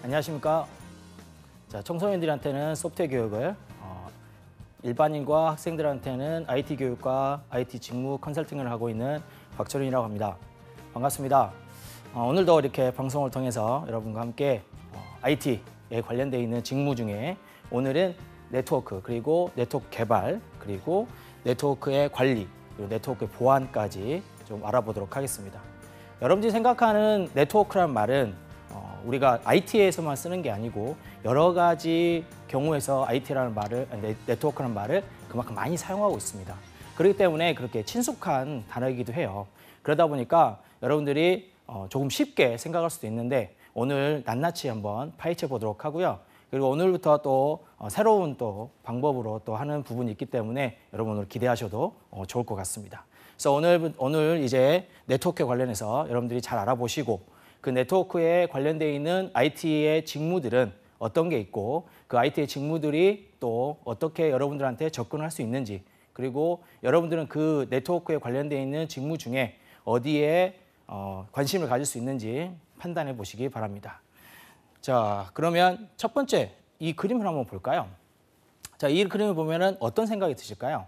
안녕하십니까. 자, 청소년들한테는 소프트웨어 교육을, 일반인과 학생들한테는 IT 교육과 IT 직무 컨설팅을 하고 있는 박철윤이라고 합니다. 반갑습니다. 오늘도 이렇게 방송을 통해서 여러분과 함께 IT에 관련되어 있는 직무 중에 오늘은 네트워크, 그리고 네트워크 개발, 그리고 네트워크의 관리, 그리고 네트워크의 보안까지 좀 알아보도록 하겠습니다. 여러분들이 생각하는 네트워크란 말은 우리가 IT에서만 쓰는 게 아니고 여러 가지 경우에서 IT라는 말을, 네트워크라는 말을 그만큼 많이 사용하고 있습니다. 그렇기 때문에 그렇게 친숙한 단어이기도 해요. 그러다 보니까 여러분들이 조금 쉽게 생각할 수도 있는데 오늘 낱낱이 한번 파헤쳐 보도록 하고요. 그리고 오늘부터 또 새로운 또 방법으로 또 하는 부분이 있기 때문에 여러분 오늘 기대하셔도 좋을 것 같습니다. 그래서 오늘 이제 네트워크에 관련해서 여러분들이 잘 알아보시고 그 네트워크에 관련되어 있는 IT의 직무들은 어떤 게 있고 그 IT의 직무들이 또 어떻게 여러분들한테 접근할 수 있는지, 그리고 여러분들은 그 네트워크에 관련되어 있는 직무 중에 어디에 관심을 가질 수 있는지 판단해 보시기 바랍니다. 자, 그러면 첫 번째 이 그림을 한번 볼까요? 자, 이 그림을 보면은 어떤 생각이 드실까요?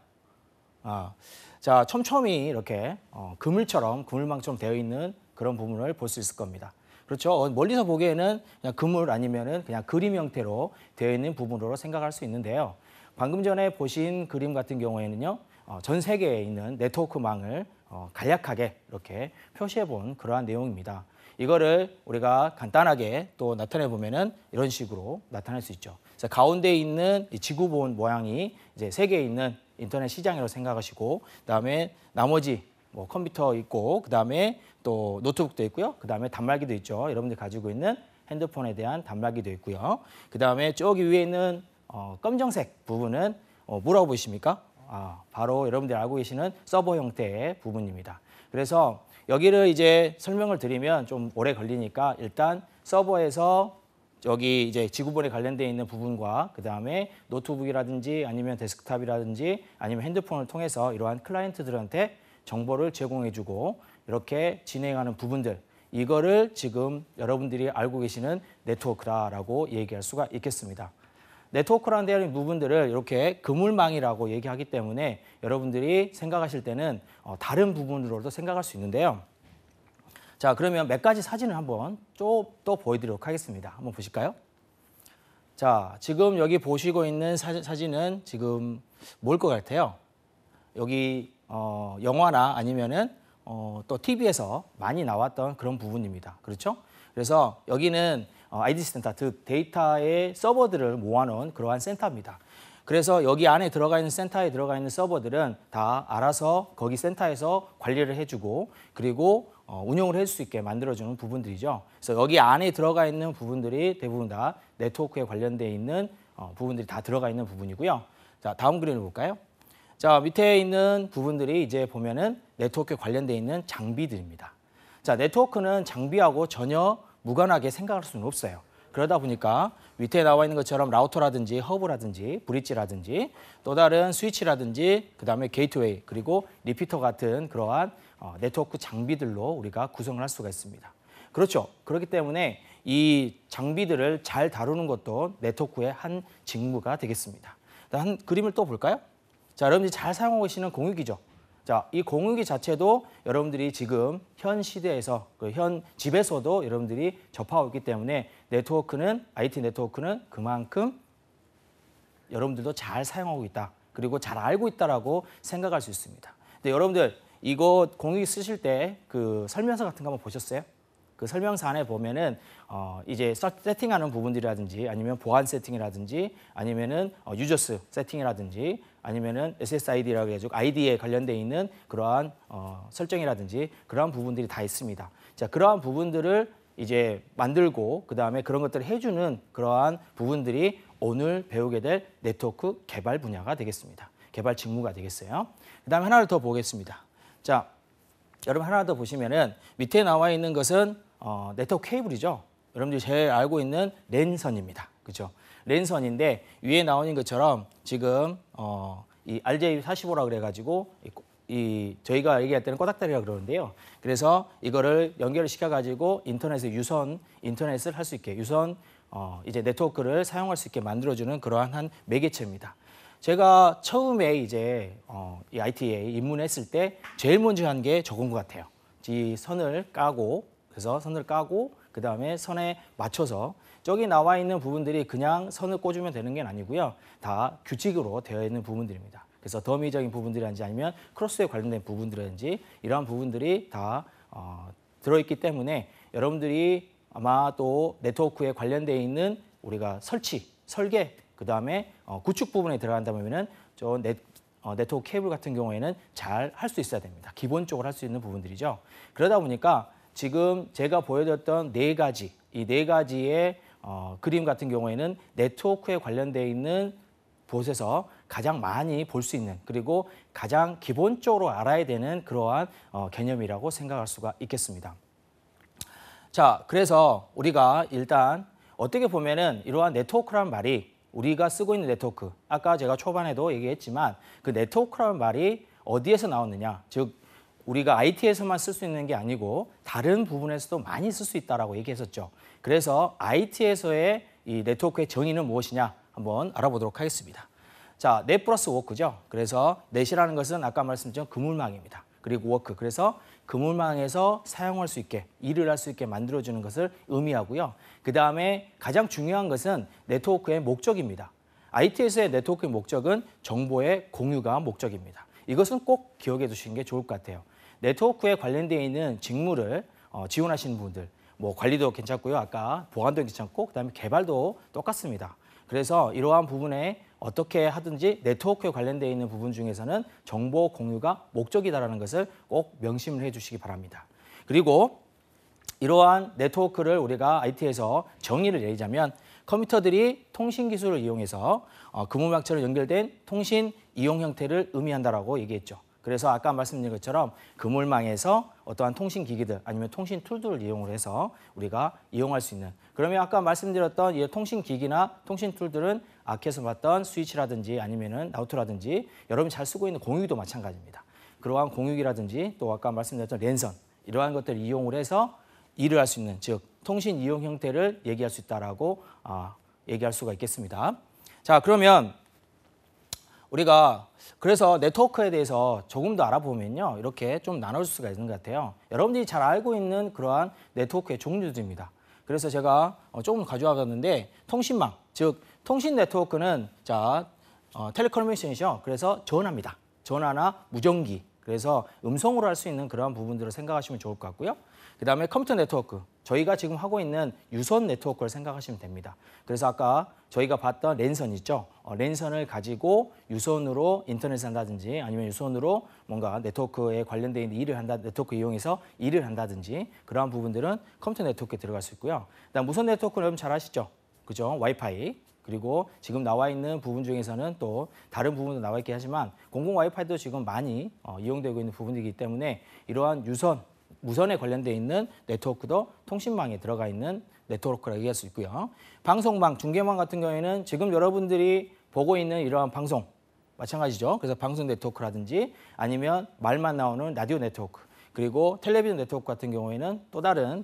자, 촘촘히 이렇게 그물망처럼 되어 있는 그런 부분을 볼 수 있을 겁니다. 그렇죠? 멀리서 보기에는 그냥 그물 아니면은 그냥 그림 형태로 되어 있는 부분으로 생각할 수 있는데요. 방금 전에 보신 그림 같은 경우에는요, 전 세계에 있는 네트워크망을 간략하게 이렇게 표시해 본 그러한 내용입니다. 이거를 우리가 간단하게 또 나타내 보면은 이런 식으로 나타낼 수 있죠. 그래서 가운데 있는 이 지구본 모양이 이제 세계에 있는 인터넷 시장이라고 생각하시고, 그다음에 나머지 뭐 컴퓨터 있고, 그다음에 또 노트북도 있고요. 그다음에 단말기도 있죠. 여러분들 가지고 있는 핸드폰에 대한 단말기도 있고요. 그다음에 저기 위에 있는 검정색 부분은 뭐라고 보이십니까? 바로 여러분들이 알고 계시는 서버 형태의 부분입니다. 그래서 여기를 이제 설명을 드리면 좀 오래 걸리니까 일단 서버에서 여기 이제 지구본에 관련되어 있는 부분과 그다음에 노트북이라든지 아니면 데스크탑이라든지 아니면 핸드폰을 통해서 이러한 클라이언트들한테 정보를 제공해주고 이렇게 진행하는 부분들, 이거를 지금 여러분들이 알고 계시는 네트워크다라고 얘기할 수가 있겠습니다. 네트워크라는 데는 부분들을 이렇게 그물망이라고 얘기하기 때문에 여러분들이 생각하실 때는 다른 부분으로도 생각할 수 있는데요. 자, 그러면 몇 가지 사진을 한번 또 보여드리도록 하겠습니다. 한번 보실까요? 자, 지금 여기 보시고 있는 사진은 지금 뭘 것 같아요? 여기 영화나 아니면은 또 TV에서 많이 나왔던 그런 부분입니다. 그렇죠? 그래서 여기는 IDC 센터, 즉 데이터의 서버들을 모아놓은 그러한 센터입니다. 그래서 여기 안에 들어가 있는 센터에 들어가 있는 서버들은 다 알아서 거기 센터에서 관리를 해주고 그리고 운영을 해줄 수 있게 만들어주는 부분들이죠. 그래서 여기 안에 들어가 있는 부분들이 대부분 다 네트워크에 관련되어 있는 부분들이 다 들어가 있는 부분이고요. 자, 다음 그림을 볼까요? 자, 밑에 있는 부분들이 이제 보면은 네트워크에 관련되어 있는 장비들입니다. 자, 네트워크는 장비하고 전혀 무관하게 생각할 수는 없어요. 그러다 보니까 밑에 나와 있는 것처럼 라우터라든지 허브라든지 브릿지라든지 또 다른 스위치라든지 그다음에 게이트웨이 그리고 리피터 같은 그러한 네트워크 장비들로 우리가 구성을 할 수가 있습니다. 그렇죠. 그렇기 때문에 이 장비들을 잘 다루는 것도 네트워크의 한 직무가 되겠습니다. 한 그림을 또 볼까요? 자, 여러분들이 잘 사용하고 계시는 공유기죠. 자, 이 공유기 자체도 여러분들이 지금 현 시대에서, 현 집에서도 여러분들이 접하고 있기 때문에 네트워크는, IT 네트워크는 그만큼 여러분들도 잘 사용하고 있다. 그리고 잘 알고 있다라고 생각할 수 있습니다. 근데 여러분들 이거 공유기 쓰실 때 그 설명서 같은 거 한번 보셨어요? 그 설명서 안에 보면은 이제 세팅하는 부분들이라든지 아니면 보안 세팅이라든지 아니면은 유저스 세팅이라든지 아니면은 SSID라고 해가지고 아이디에 관련되어 있는 그러한 설정이라든지 그러한 부분들이 다 있습니다. 자, 그러한 부분들을 이제 만들고 그 다음에 그런 것들을 해주는 그러한 부분들이 오늘 배우게 될 네트워크 개발 분야가 되겠습니다. 개발 직무가 되겠어요. 그 다음에 하나를 더 보겠습니다. 자, 여러분 하나 더 보시면은 밑에 나와 있는 것은 네트워크 케이블이죠. 여러분들이 제일 알고 있는 랜선입니다. 그렇죠? 랜선인데 위에 나오는 것처럼 지금 이 RJ45라고 그래가지고 이 저희가 얘기할 때는 꼬닥다리라고 그러는데요. 그래서 이거를 연결을 시켜가지고 인터넷에 유선 인터넷을 할 수 있게 유선 이제 네트워크를 사용할 수 있게 만들어주는 그러한 한 매개체입니다. 제가 처음에 이제 이 IT에 입문했을 때 제일 먼저 한 게 저건 것 같아요. 이 선을 까고 그래서 선을 까고 그 다음에 선에 맞춰서 저기 나와 있는 부분들이 그냥 선을 꽂으면 되는 게 아니고요. 다 규칙으로 되어 있는 부분들입니다. 그래서 더미적인 부분들이라든지 아니면 크로스에 관련된 부분들이라든지 이러한 부분들이 다 들어있기 때문에 여러분들이 아마 또 네트워크에 관련되어 있는 우리가 설치, 설계, 그 다음에 구축 부분에 들어간다면 저 네트워크 케이블 같은 경우에는 잘 할 수 있어야 됩니다. 기본적으로 할 수 있는 부분들이죠. 그러다 보니까 지금 제가 보여드렸던 이 네 가지의 그림 같은 경우에는 네트워크에 관련되어 있는 곳에서 가장 많이 볼 수 있는 그리고 가장 기본적으로 알아야 되는 그러한 개념이라고 생각할 수가 있겠습니다. 자, 그래서 우리가 일단 어떻게 보면은 이러한 네트워크라는 말이 우리가 쓰고 있는 네트워크, 아까 제가 초반에도 얘기했지만 그 네트워크라는 말이 어디에서 나왔느냐, 즉 우리가 IT에서만 쓸 수 있는 게 아니고 다른 부분에서도 많이 쓸 수 있다라고 얘기했었죠. 그래서 IT에서의 이 네트워크의 정의는 무엇이냐 한번 알아보도록 하겠습니다. 자, 넷 플러스 워크죠. 그래서 넷이라는 것은 아까 말씀드린 그물망입니다. 그리고 워크, 그래서 그물망에서 사용할 수 있게, 일을 할 수 있게 만들어주는 것을 의미하고요. 그 다음에 가장 중요한 것은 네트워크의 목적입니다. IT에서의 네트워크의 목적은 정보의 공유가 목적입니다. 이것은 꼭 기억해 두시는 게 좋을 것 같아요. 네트워크에 관련되어 있는 직무를 지원하시는 분들, 뭐 관리도 괜찮고요. 아까 보안도 괜찮고, 그 다음에 개발도 똑같습니다. 그래서 이러한 부분에 어떻게 하든지 네트워크에 관련되어 있는 부분 중에서는 정보 공유가 목적이다라는 것을 꼭 명심을 해주시기 바랍니다. 그리고 이러한 네트워크를 우리가 IT에서 정의를 내리자면 컴퓨터들이 통신 기술을 이용해서 그물망처럼 연결된 통신 이용 형태를 의미한다라고 얘기했죠. 그래서 아까 말씀드린 것처럼 그물망에서 어떠한 통신 기기들 아니면 통신 툴들을 이용을 해서 우리가 이용할 수 있는, 그러면 아까 말씀드렸던 이 통신 기기나 통신 툴들은 아까에서 봤던 스위치라든지 아니면은 라우터라든지 여러분이 잘 쓰고 있는 공유기도 마찬가지입니다. 그러한 공유기라든지 또 아까 말씀드렸던 랜선, 이러한 것들을 이용을 해서 일을 할 수 있는, 즉 통신 이용 형태를 얘기할 수 있다라고 얘기할 수가 있겠습니다. 자, 그러면 우리가 그래서 네트워크에 대해서 조금 더 알아보면요, 이렇게 좀 나눌 수가 있는 것 같아요. 여러분들이 잘 알고 있는 그러한 네트워크의 종류들입니다. 그래서 제가 조금 가져와 봤는데, 통신망, 즉 통신 네트워크는 자 텔레커뮤니케이션이죠. 그래서 전화입니다. 전화나 무전기, 그래서 음성으로 할 수 있는 그러한 부분들을 생각하시면 좋을 것 같고요. 그 다음에 컴퓨터 네트워크, 저희가 지금 하고 있는 유선 네트워크를 생각하시면 됩니다. 그래서 아까 저희가 봤던 랜선 있죠. 랜선을 가지고 유선으로 인터넷을 한다든지 아니면 유선으로 뭔가 네트워크에 관련된 일을 한다, 네트워크 이용해서 일을 한다든지 그러한 부분들은 컴퓨터 네트워크에 들어갈 수 있고요. 그다음 무선 네트워크는 여러분 잘 아시죠? 그죠? 와이파이. 그리고 지금 나와 있는 부분 중에서는 또 다른 부분도 나와 있긴 하지만 공공 와이파이도 지금 많이 이용되고 있는 부분이기 때문에 이러한 무선에 관련되어 있는 네트워크도 통신망에 들어가 있는 네트워크라고 얘기할 수 있고요. 방송망, 중계망 같은 경우에는 지금 여러분들이 보고 있는 이러한 방송 마찬가지죠. 그래서 방송 네트워크라든지 아니면 말만 나오는 라디오 네트워크, 그리고 텔레비전 네트워크 같은 경우에는 또 다른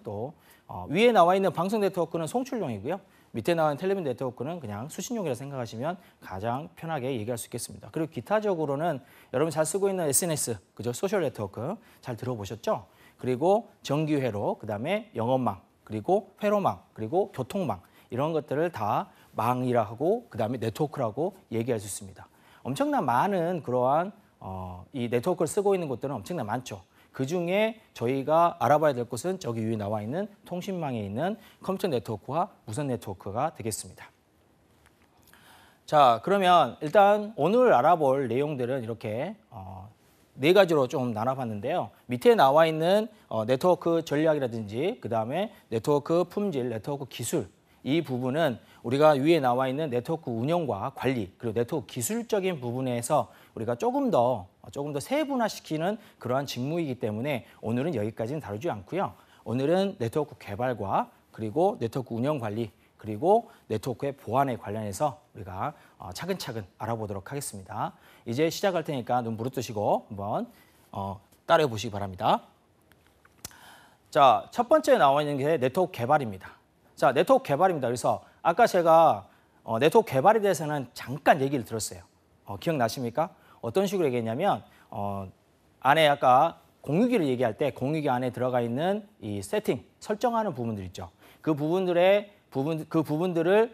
위에 나와 있는 방송 네트워크는 송출용이고요. 밑에 나와 있는 텔레비전 네트워크는 그냥 수신용이라 생각하시면 가장 편하게 얘기할 수 있겠습니다. 그리고 기타적으로는 여러분 잘 쓰고 있는 SNS, 그죠? 소셜 네트워크 잘 들어보셨죠? 그리고 정규회로, 그 다음에 영업망, 그리고 회로망, 그리고 교통망, 이런 것들을 다 망이라 하고 그 다음에 네트워크라고 얘기할 수 있습니다. 엄청난 많은 그러한 이 네트워크를 쓰고 있는 곳들은 엄청나 많죠. 그중에 저희가 알아봐야 될 것은 저기 위에 나와 있는 통신망에 있는 컴퓨터 네트워크와 무선 네트워크가 되겠습니다. 자, 그러면 일단 오늘 알아볼 내용들은 이렇게 네 가지로 좀 나눠봤는데요. 밑에 나와 있는 네트워크 전략이라든지 그 다음에 네트워크 품질, 네트워크 기술, 이 부분은 우리가 위에 나와 있는 네트워크 운영과 관리, 그리고 네트워크 기술적인 부분에서 우리가 조금 더 세분화시키는 그러한 직무이기 때문에 오늘은 여기까지는 다루지 않고요. 오늘은 네트워크 개발과 그리고 네트워크 운영 관리, 그리고 네트워크의 보안에 관련해서 우리가 차근차근 알아보도록 하겠습니다. 이제 시작할 테니까 눈 부릅뜨시고 한번 따라해 보시기 바랍니다. 자, 첫 번째 나와 있는 게 네트워크 개발입니다. 자, 네트워크 개발입니다. 그래서 아까 제가 네트워크 개발에 대해서는 잠깐 얘기를 들었어요. 기억나십니까? 어떤 식으로 얘기했냐면 안에 아까 공유기를 얘기할 때 공유기 안에 들어가 있는 이 세팅, 설정하는 부분들 있죠. 그 부분들을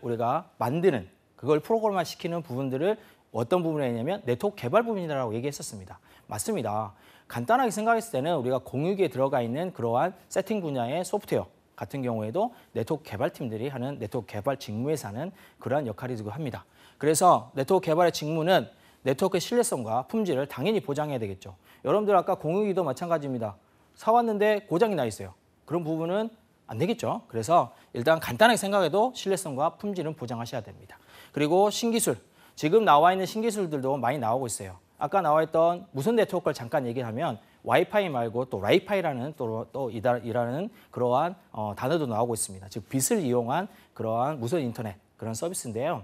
우리가 만드는, 그걸 프로그램화 시키는 부분들을 어떤 부분에 했냐면 네트워크 개발 부분이라고 얘기했었습니다. 맞습니다. 간단하게 생각했을 때는 우리가 공유기에 들어가 있는 그러한 세팅 분야의 소프트웨어 같은 경우에도 네트워크 개발팀들이 하는 네트워크 개발 직무에서 하는 그러한 역할이기도 합니다. 그래서 네트워크 개발의 직무는 네트워크의 신뢰성과 품질을 당연히 보장해야 되겠죠. 여러분들 아까 공유기도 마찬가지입니다. 사왔는데 고장이 나 있어요. 그런 부분은 안 되겠죠. 그래서 일단 간단하게 생각해도 신뢰성과 품질은 보장하셔야 됩니다. 그리고 신기술, 지금 나와 있는 신기술들도 많이 나오고 있어요. 아까 나와 있던 무선 네트워크를 잠깐 얘기하면 와이파이 말고 또 라이파이라는 또 이라는 그러한 단어도 나오고 있습니다. 즉 빛을 이용한 그러한 무선 인터넷 그런 서비스인데요.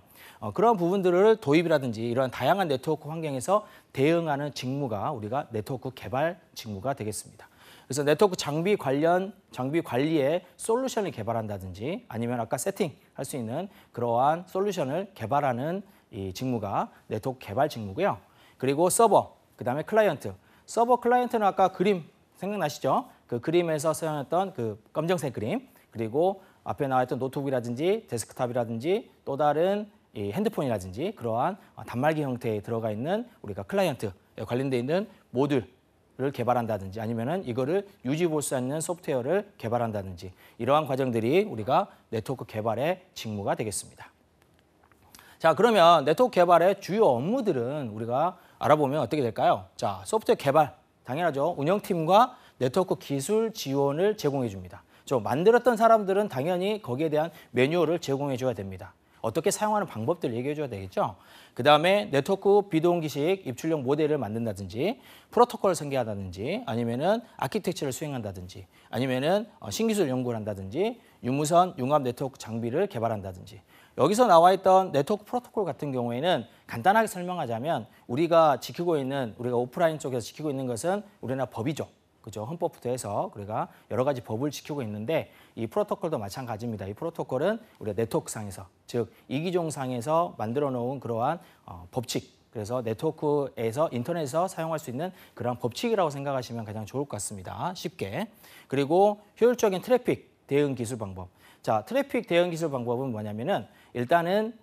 그런 부분들을 도입이라든지 이러한 다양한 네트워크 환경에서 대응하는 직무가 우리가 네트워크 개발 직무가 되겠습니다. 그래서 네트워크 장비 관리에 솔루션을 개발한다든지 아니면 아까 세팅할 수 있는 그러한 솔루션을 개발하는 이 직무가 네트워크 개발 직무고요. 그리고 서버, 그다음에 클라이언트. 서버 클라이언트는 아까 그림 생각나시죠? 그 그림에서 사용했던 그 검정색 그림, 그리고 앞에 나와 있던 노트북이라든지 데스크탑이라든지 또 다른 이 핸드폰이라든지 그러한 단말기 형태에 들어가 있는 우리가 클라이언트에 관련되어 있는 모듈을 개발한다든지 아니면은 이거를 유지 볼 수 있는 소프트웨어를 개발한다든지 이러한 과정들이 우리가 네트워크 개발의 직무가 되겠습니다. 자, 그러면 네트워크 개발의 주요 업무들은 우리가 알아보면 어떻게 될까요? 자, 소프트웨어 개발, 당연하죠. 운영팀과 네트워크 기술 지원을 제공해 줍니다. 만들었던 사람들은 당연히 거기에 대한 매뉴얼을 제공해 줘야 됩니다. 어떻게 사용하는 방법들을 얘기해 줘야 되겠죠. 그다음에 네트워크 비동기식 입출력 모델을 만든다든지 프로토콜을 설계한다든지 아니면은 아키텍처를 수행한다든지 아니면은 신기술 연구를 한다든지 유무선 융합 네트워크 장비를 개발한다든지 여기서 나와 있던 네트워크 프로토콜 같은 경우에는 간단하게 설명하자면 우리가 오프라인 쪽에서 지키고 있는 것은 우리나라 법이죠. 그죠? 헌법부터 해서 우리가 여러 가지 법을 지키고 있는데 이 프로토콜도 마찬가지입니다. 이 프로토콜은 우리가 네트워크상에서, 즉 이기종상에서 만들어 놓은 그러한 법칙, 그래서 네트워크에서 인터넷에서 사용할 수 있는 그런 법칙이라고 생각하시면 가장 좋을 것 같습니다. 쉽게. 그리고 효율적인 트래픽 대응 기술 방법. 자, 트래픽 대응 기술 방법은 뭐냐면은 일단은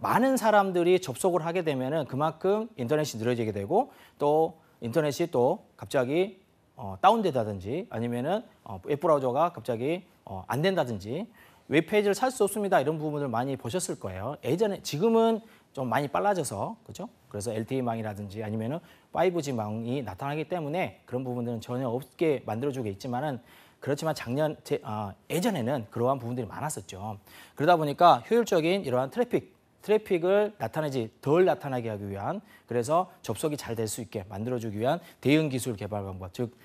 많은 사람들이 접속을 하게 되면은 그만큼 인터넷이 느려지게 되고 또 인터넷이 또 갑자기 다운된다든지 아니면은 웹브라우저가 갑자기 안 된다든지 웹페이지를 살 수 없습니다. 이런 부분을 많이 보셨을 거예요. 지금은 좀 많이 빨라져서 그렇죠? 그래서 LTE망이라든지 아니면은 5G망이 나타나기 때문에 그런 부분들은 전혀 없게 만들어주고 있지만은 그렇지만 예전에는 그러한 부분들이 많았었죠. 그러다 보니까 효율적인 이러한 트래픽을 덜 나타나게 하기 위한 그래서 접속이 잘 될 수 있게 만들어주기 위한 대응 기술 개발 방법, 즉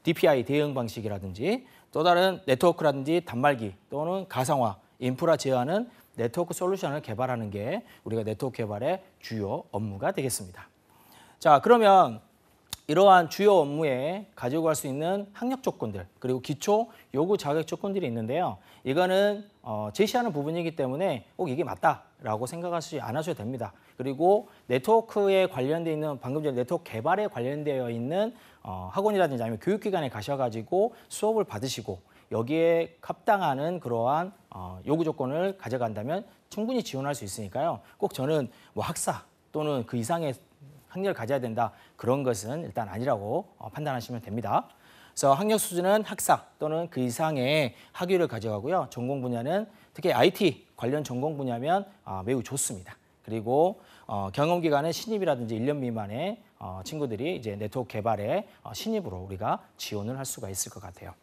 DPI 대응 방식이라든지 또 다른 네트워크라든지 단말기 또는 가상화, 인프라 제어하는 네트워크 솔루션을 개발하는 게 우리가 네트워크 개발의 주요 업무가 되겠습니다. 자, 그러면 이러한 주요 업무에 가지고 갈 수 있는 학력 조건들 그리고 기초 요구 자격 조건들이 있는데요. 이거는 제시하는 부분이기 때문에 꼭 이게 맞다라고 생각하지 않으셔도 됩니다. 그리고 네트워크에 관련되어 있는 방금 전에 네트워크 개발에 관련되어 있는 학원이라든지 아니면 교육기관에 가셔가지고 수업을 받으시고 여기에 합당하는 그러한 요구 조건을 가져간다면 충분히 지원할 수 있으니까요. 꼭 저는 뭐 학사 또는 그 이상의 학력을 가져야 된다. 그런 것은 일단 아니라고 판단하시면 됩니다. 그래서 학력 수준은 학사 또는 그 이상의 학위를 가져가고요. 전공 분야는 특히 IT 관련 전공 분야면 매우 좋습니다. 그리고 경험 기간은 신입이라든지 1년 미만의 친구들이 이제 네트워크 개발에 신입으로 우리가 지원을 할 수가 있을 것 같아요.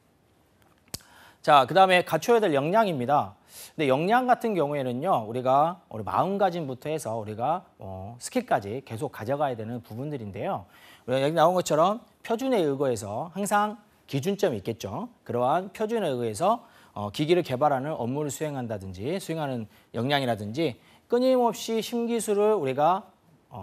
자, 그다음에 갖춰야 될 역량입니다. 근데 역량 같은 경우에는요, 우리가 우리 마음가짐부터 해서 우리가 스킬까지 계속 가져가야 되는 부분들인데요. 여기 나온 것처럼 표준에 의거해서 항상 기준점이 있겠죠. 그러한 표준에 의거해서 기기를 개발하는 업무를 수행하는 역량이라든지 끊임없이 신기술을 우리가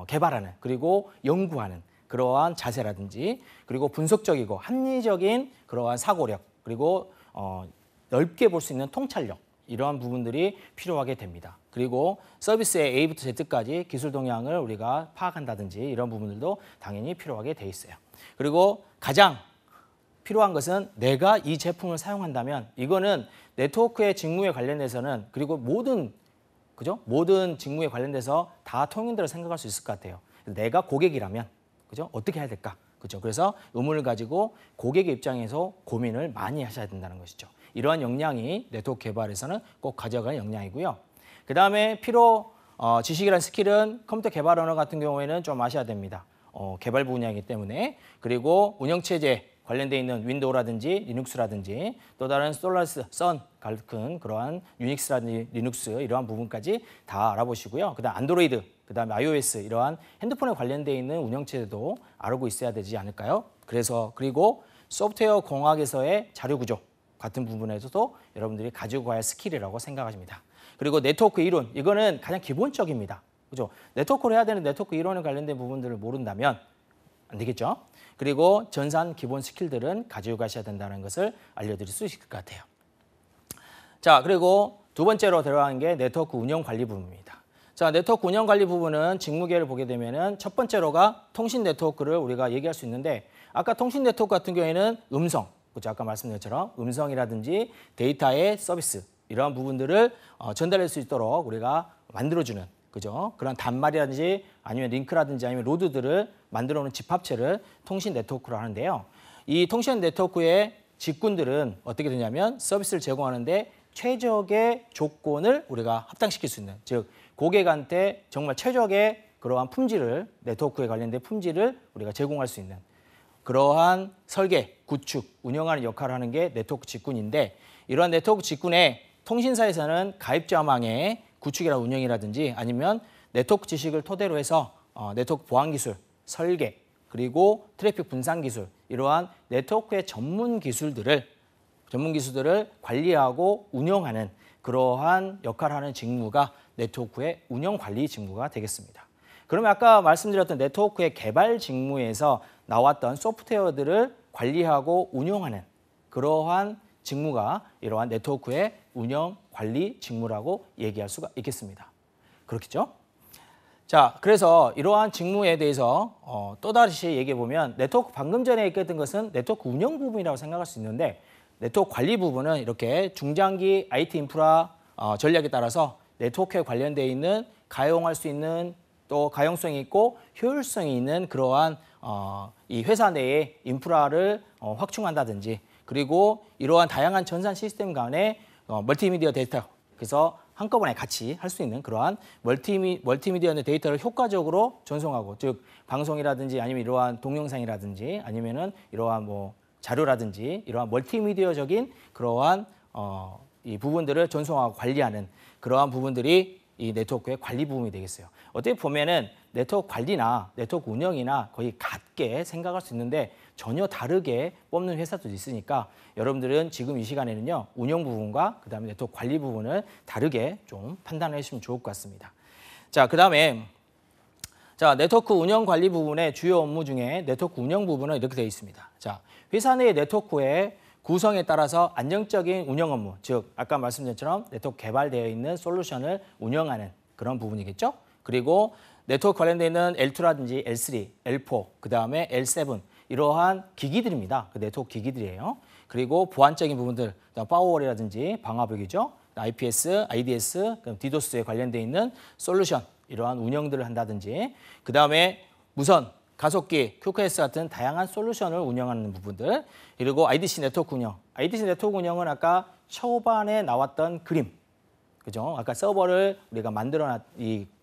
개발하는 그리고 연구하는 그러한 자세라든지 그리고 분석적이고 합리적인 그러한 사고력 그리고 넓게 볼 수 있는 통찰력 이러한 부분들이 필요하게 됩니다. 그리고 서비스의 A부터 Z까지 기술 동향을 우리가 파악한다든지 이런 부분들도 당연히 필요하게 돼 있어요. 그리고 가장 필요한 것은 내가 이 제품을 사용한다면 이거는 네트워크의 직무에 관련돼서는 그리고 모든 직무에 관련돼서 다 통용되어 생각할 수 있을 것 같아요. 내가 고객이라면 어떻게 해야 될까? 그래서 의문을 가지고 고객의 입장에서 고민을 많이 하셔야 된다는 것이죠. 이러한 역량이 네트워크 개발에서는 꼭 가져갈 역량이고요. 그 다음에 지식이란 스킬은 컴퓨터 개발 언어 같은 경우에는 좀 아셔야 됩니다. 개발 분야이기 때문에. 그리고 운영체제 관련돼 있는 윈도우라든지 리눅스라든지 또 다른 솔라스, 선 같은 그러한 유닉스라든지 리눅스 이러한 부분까지 다 알아보시고요. 그다음 안드로이드, 그다음에 iOS 이러한 핸드폰에 관련돼 있는 운영체제도 알고 있어야 되지 않을까요? 그리고 소프트웨어 공학에서의 자료 구조 같은 부분에서도 여러분들이 가지고 가야 할 스킬이라고 생각하십니다. 그리고 네트워크 이론, 이거는 가장 기본적입니다. 네트워크를 해야 되는 네트워크 이론에 관련된 부분들을 모른다면 안 되겠죠? 그리고 전산 기본 스킬들은 가지고 가셔야 된다는 것을 알려드릴 수 있을 것 같아요. 자, 그리고 두 번째로 들어가는 게 네트워크 운영 관리 부분입니다. 자, 네트워크 운영 관리 부분은 직무계를 보게 되면은 첫 번째로가 통신 네트워크를 우리가 얘기할 수 있는데 아까 통신 네트워크 같은 경우에는 음성, 아까 말씀드린 것처럼 음성이라든지 데이터의 서비스 이러한 부분들을 전달할 수 있도록 우리가 만들어주는 그런 단말이라든지 아니면 링크라든지 아니면 로드들을 만들어 놓은 집합체를 통신 네트워크로 하는데요. 이 통신 네트워크의 직군들은 어떻게 되냐면 서비스를 제공하는데 최적의 조건을 우리가 합당시킬 수 있는, 즉 고객한테 정말 최적의 그러한 품질을, 네트워크에 관련된 품질을 우리가 제공할 수 있는 그러한 설계, 구축, 운영하는 역할을 하는 게 네트워크 직군인데 이러한 네트워크 직군에 통신사에서는 가입자망의 구축이나 운영이라든지 아니면 네트워크 지식을 토대로 해서 네트워크 보안 기술, 설계, 그리고 트래픽 분산 기술 이러한 네트워크의 전문 기술들을 관리하고 운영하는 그러한 역할을 하는 직무가 네트워크의 운영 관리 직무가 되겠습니다. 그러면 아까 말씀드렸던 네트워크의 개발 직무에서 나왔던 소프트웨어들을 관리하고 운영하는 그러한 직무가 이러한 네트워크의 운영 관리 직무라고 얘기할 수가 있겠습니다. 그렇겠죠? 자, 그래서 이러한 직무에 대해서 또다시 얘기해 보면 네트워크 방금 전에 얘기했던 것은 네트워크 운영 부분이라고 생각할 수 있는데 네트워크 관리 부분은 이렇게 중장기 IT 인프라 전략에 따라서 네트워크에 관련되어 있는 가용할 수 있는 또 가용성이 있고 효율성이 있는 그러한 이 회사 내의 인프라를 확충한다든지 그리고 이러한 다양한 전산 시스템 간의 멀티미디어 데이터 그래서 한꺼번에 같이 할 수 있는 그러한 멀티미디어 데이터를 효과적으로 전송하고 즉 방송이라든지 아니면 이러한 동영상이라든지 아니면은 이러한 자료라든지 이러한 멀티미디어적인 그러한 이 부분들을 전송하고 관리하는 그러한 부분들이 이 네트워크의 관리 부분이 되겠어요. 어떻게 보면은 네트워크 관리나 네트워크 운영이나 거의 같게 생각할 수 있는데 전혀 다르게 뽑는 회사도 있으니까 여러분들은 지금 이 시간에는요 운영 부분과 그다음에 네트워크 관리 부분을 다르게 좀 판단해 주시면 좋을 것 같습니다. 자, 그다음에 네트워크 운영 관리 부분의 주요 업무 중에 네트워크 운영 부분은 이렇게 되어 있습니다. 자, 회사 내의 네트워크의 구성에 따라서 안정적인 운영 업무, 즉 아까 말씀드린 것처럼 네트워크 개발되어 있는 솔루션을 운영하는 그런 부분이겠죠. 그리고 네트워크 관련되어 있는 L2라든지 L3, L4, 그다음에 L7 이러한 기기들입니다. 그 네트워크 기기들이에요. 그리고 보안적인 부분들, 파워월이라든지 방화벽이죠. IPS, IDS, 디도스에 관련되어 있는 솔루션 이러한 운영들을 한다든지 그다음에 무선, 가속기, QoS 같은 다양한 솔루션을 운영하는 부분들 그리고 IDC 네트워크 운영. IDC 네트워크 운영은 아까 초반에 나왔던 그림, 그죠? 아까 서버를 우리가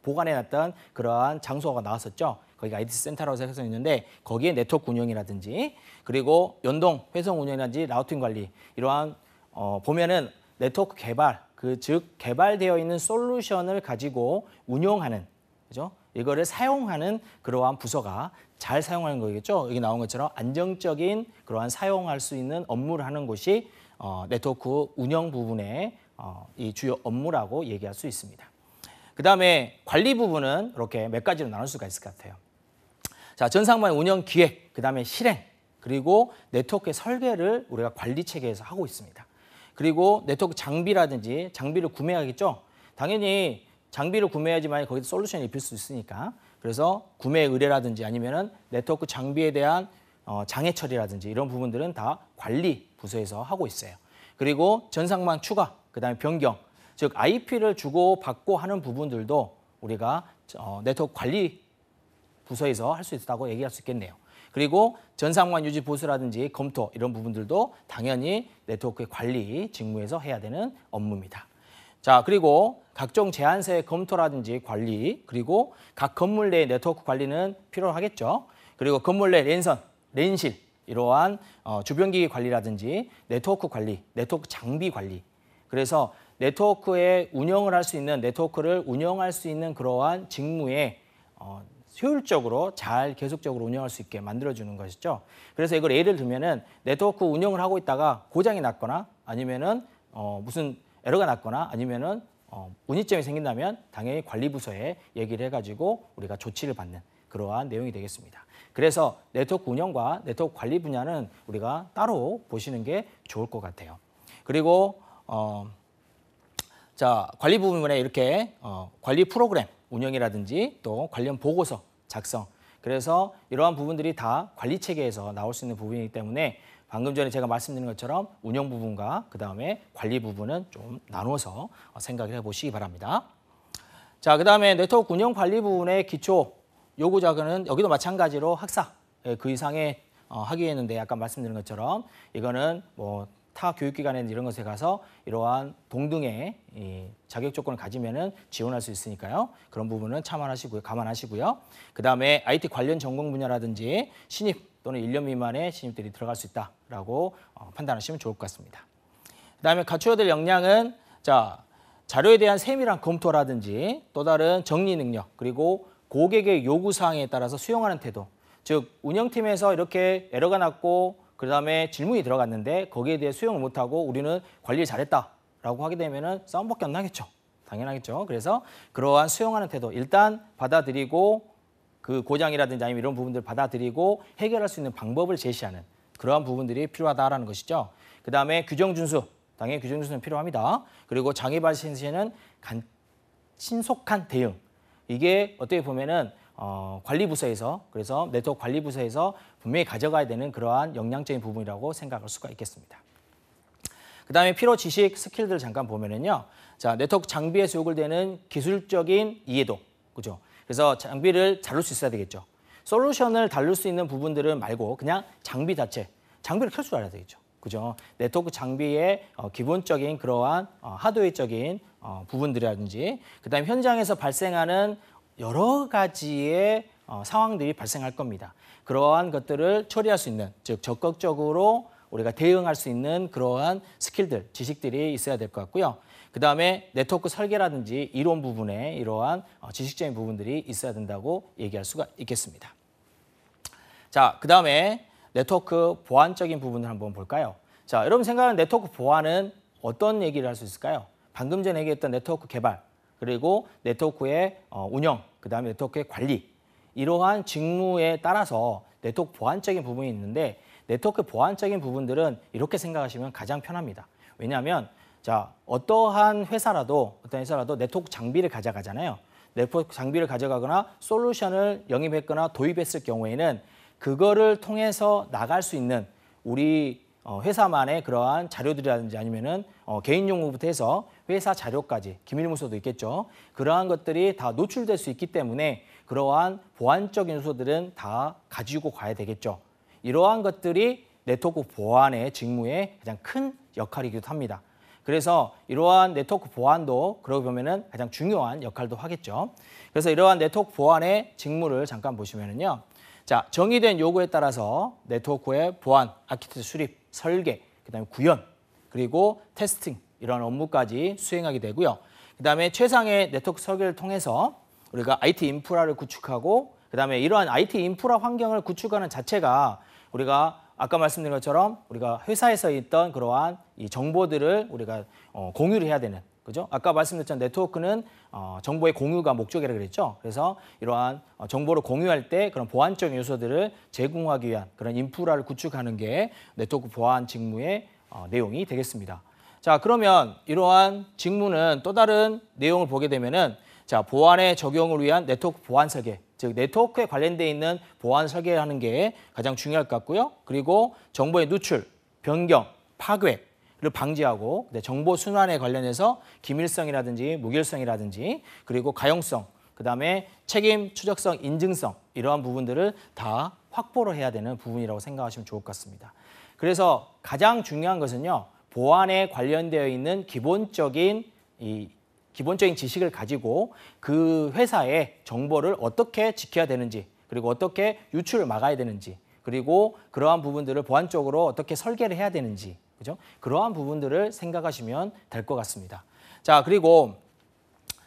보관해놨던 그러한 장소가 나왔었죠. 거기가 IDC 센터라고 생각해서 있는데 거기에 네트워크 운영이라든지 그리고 연동, 회선 운영이라든지 라우팅 관리 이러한 보면은 네트워크 개발, 즉 개발되어 있는 솔루션을 가지고 운영하는, 그죠? 이거를 사용하는 그러한 부서가 잘 사용하는 거겠죠. 여기 나온 것처럼 안정적인 그러한 사용할 수 있는 업무를 하는 곳이 네트워크 운영 부분의 이 주요 업무라고 얘기할 수 있습니다. 그다음에 관리 부분은 이렇게 몇 가지로 나눌 수가 있을 것 같아요. 자, 전상반 운영 기획, 그다음에 실행, 그리고 네트워크의 설계를 우리가 관리 체계에서 하고 있습니다. 그리고 네트워크 장비라든지 장비를 구매하겠죠. 당연히 장비를 구매해야지만 거기서 솔루션을 입힐 수 있으니까. 그래서 구매 의뢰라든지 아니면은 네트워크 장비에 대한 장애 처리라든지 이런 부분들은 다 관리 부서에서 하고 있어요. 그리고 전상망 추가, 그다음에 변경, 즉 IP를 주고 받고 하는 부분들도 우리가 네트워크 관리 부서에서 할 수 있다고 얘기할 수 있겠네요. 그리고 전상망 유지 보수라든지 검토 이런 부분들도 당연히 네트워크의 관리 직무에서 해야 되는 업무입니다. 자, 그리고 각종 제한사의 검토라든지 관리, 그리고 각 건물 내 네트워크 관리는 필요하겠죠. 그리고 건물 내 랜선, 랜실, 이러한 주변기기 관리라든지 네트워크 관리, 네트워크 장비 관리. 그래서 네트워크의 운영을 할 수 있는, 네트워크를 운영할 수 있는 그러한 직무에 효율적으로 잘 계속적으로 운영할 수 있게 만들어주는 것이죠. 그래서 이걸 예를 들면은 네트워크 운영을 하고 있다가 고장이 났거나 아니면은 무슨 에러가 났거나 아니면은 문의점이 생긴다면 당연히 관리부서에 얘기를 해가지고 우리가 조치를 받는 그러한 내용이 되겠습니다. 그래서 네트워크 운영과 네트워크 관리 분야는 우리가 따로 보시는 게 좋을 것 같아요. 그리고 자, 관리 부분에 이렇게 관리 프로그램 운영이라든지 또 관련 보고서 작성. 그래서 이러한 부분들이 다 관리 체계에서 나올 수 있는 부분이기 때문에 방금 전에 제가 말씀드린 것처럼 운영 부분과 그다음에 관리 부분은 좀 나눠서 생각을 해보시기 바랍니다. 자, 그다음에 네트워크 운영 관리 부분의 기초 요구자료는 여기도 마찬가지로 학사 그 이상의 학위였는데 아까 말씀드린 것처럼 이거는 뭐 타 교육기관에 이런 것에 가서 이러한 동등의 자격 조건을 가지면은 지원할 수 있으니까요. 그런 부분은 참고하시고요, 감안하시고요. 그다음에 IT 관련 전공 분야라든지 신입 또는 1년 미만의 신입들이 들어갈 수 있다라고 판단하시면 좋을 것 같습니다. 그다음에 갖춰야 될 역량은 자, 자료에 대한 세밀한 검토라든지 또 다른 정리 능력 그리고 고객의 요구 사항에 따라서 수용하는 태도. 즉 운영팀에서 이렇게 에러가 났고 그다음에 질문이 들어갔는데 거기에 대해 수용을 못하고 우리는 관리를 잘했다라고 하게 되면은 싸움밖에 안 나겠죠. 당연하겠죠. 그래서 그러한 수용하는 태도 일단 받아들이고 그 고장이라든지 아니면 이런 부분들을 받아들이고 해결할 수 있는 방법을 제시하는 그러한 부분들이 필요하다라는 것이죠. 그다음에 규정 준수, 당연히 규정 준수는 필요합니다. 그리고 장애 발생 시에는 신속한 대응. 이게 어떻게 보면은 관리부서에서 그래서 네트워크 관리부서에서 분명히 가져가야 되는 그러한 역량적인 부분이라고 생각할 수가 있겠습니다. 그다음에 필요 지식 스킬들을 잠깐 보면은요. 자, 네트워크 장비에서 요구되는 기술적인 이해도, 그죠? 그래서 장비를 다룰 수 있어야 되겠죠. 솔루션을 다룰 수 있는 부분들은 말고 그냥 장비 자체, 장비를 켤 줄 알아야 되겠죠. 그죠? 네트워크 장비의 기본적인 그러한 하드웨어적인 부분들이라든지 그다음에 현장에서 발생하는 여러 가지의 상황들이 발생할 겁니다. 그러한 것들을 처리할 수 있는, 즉 적극적으로 우리가 대응할 수 있는 그러한 스킬들, 지식들이 있어야 될 것 같고요. 그다음에 네트워크 설계라든지 이론 부분에 이러한 지식적인 부분들이 있어야 된다고 얘기할 수가 있겠습니다. 자, 그다음에 네트워크 보안적인 부분을 한번 볼까요? 자, 여러분 생각하는 네트워크 보안은 어떤 얘기를 할 수 있을까요? 방금 전에 얘기했던 네트워크 개발, 그리고 네트워크의 운영, 그다음에 네트워크의 관리 이러한 직무에 따라서 네트워크 보안적인 부분이 있는데 네트워크 보안적인 부분들은 이렇게 생각하시면 가장 편합니다. 왜냐하면 자, 어떤 회사라도 네트워크 장비를 가져가잖아요. 네트워크 장비를 가져가거나 솔루션을 영입했거나 도입했을 경우에는 그거를 통해서 나갈 수 있는 우리 회사만의 그러한 자료들이라든지 아니면은 개인 용무부터 해서 회사 자료까지 기밀문서도 있겠죠. 그러한 것들이 다 노출될 수 있기 때문에 그러한 보안적인 요소들은 다 가지고 가야 되겠죠. 이러한 것들이 네트워크 보안의 직무의 가장 큰 역할이기도 합니다. 그래서 이러한 네트워크 보안도 그러고 보면은 가장 중요한 역할도 하겠죠. 그래서 이러한 네트워크 보안의 직무를 잠깐 보시면은요. 자, 정의된 요구에 따라서 네트워크의 보안, 아키텍처 수립, 설계, 그다음에 구현, 그리고 테스팅 이런 업무까지 수행하게 되고요. 그다음에 최상의 네트워크 설계를 통해서 우리가 IT 인프라를 구축하고 그다음에 이러한 IT 인프라 환경을 구축하는 자체가 우리가 아까 말씀드린 것처럼 우리가 회사에서 있던 그러한 이 정보들을 우리가 공유를 해야 되는 그죠? 아까 말씀드렸던 네트워크는 정보의 공유가 목적이라고 그랬죠. 그래서 이러한 정보를 공유할 때 그런 보안적 요소들을 제공하기 위한 그런 인프라를 구축하는 게 네트워크 보안 직무의 내용이 되겠습니다. 자, 그러면 이러한 직무는 또 다른 내용을 보게 되면은 자, 보안의 적용을 위한 네트워크 보안 설계, 즉 네트워크에 관련돼 있는 보안 설계를 하는 게 가장 중요할 것 같고요. 그리고 정보의 누출, 변경, 파괴를 방지하고 정보 순환에 관련해서 기밀성이라든지 무결성이라든지 그리고 가용성, 그다음에 책임, 추적성, 인증성 이러한 부분들을 다 확보를 해야 되는 부분이라고 생각하시면 좋을 것 같습니다. 그래서 가장 중요한 것은요. 보안에 관련되어 있는 기본적인 지식을 가지고 그 회사의 정보를 어떻게 지켜야 되는지 그리고 어떻게 유출을 막아야 되는지 그리고 그러한 부분들을 보안적으로 어떻게 설계를 해야 되는지 그죠? 그러한 부분들을 생각하시면 될 것 같습니다. 자, 그리고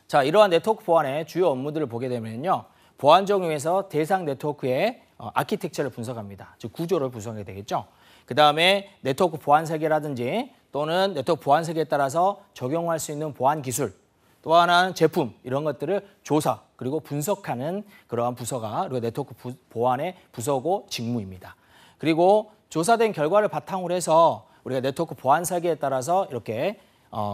자, 이러한 네트워크 보안의 주요 업무들을 보게 되면요. 보안 적용에서 대상 네트워크의 아키텍처를 분석합니다. 즉 구조를 분석하게 되겠죠. 그다음에 네트워크 보안 설계라든지 또는 네트워크 보안 설계에 따라서 적용할 수 있는 보안 기술, 또 하나는 제품 이런 것들을 조사 그리고 분석하는 그러한 부서가 우리가 네트워크 보안의 부서고 직무입니다. 그리고 조사된 결과를 바탕으로 해서 우리가 네트워크 보안 설계에 따라서 이렇게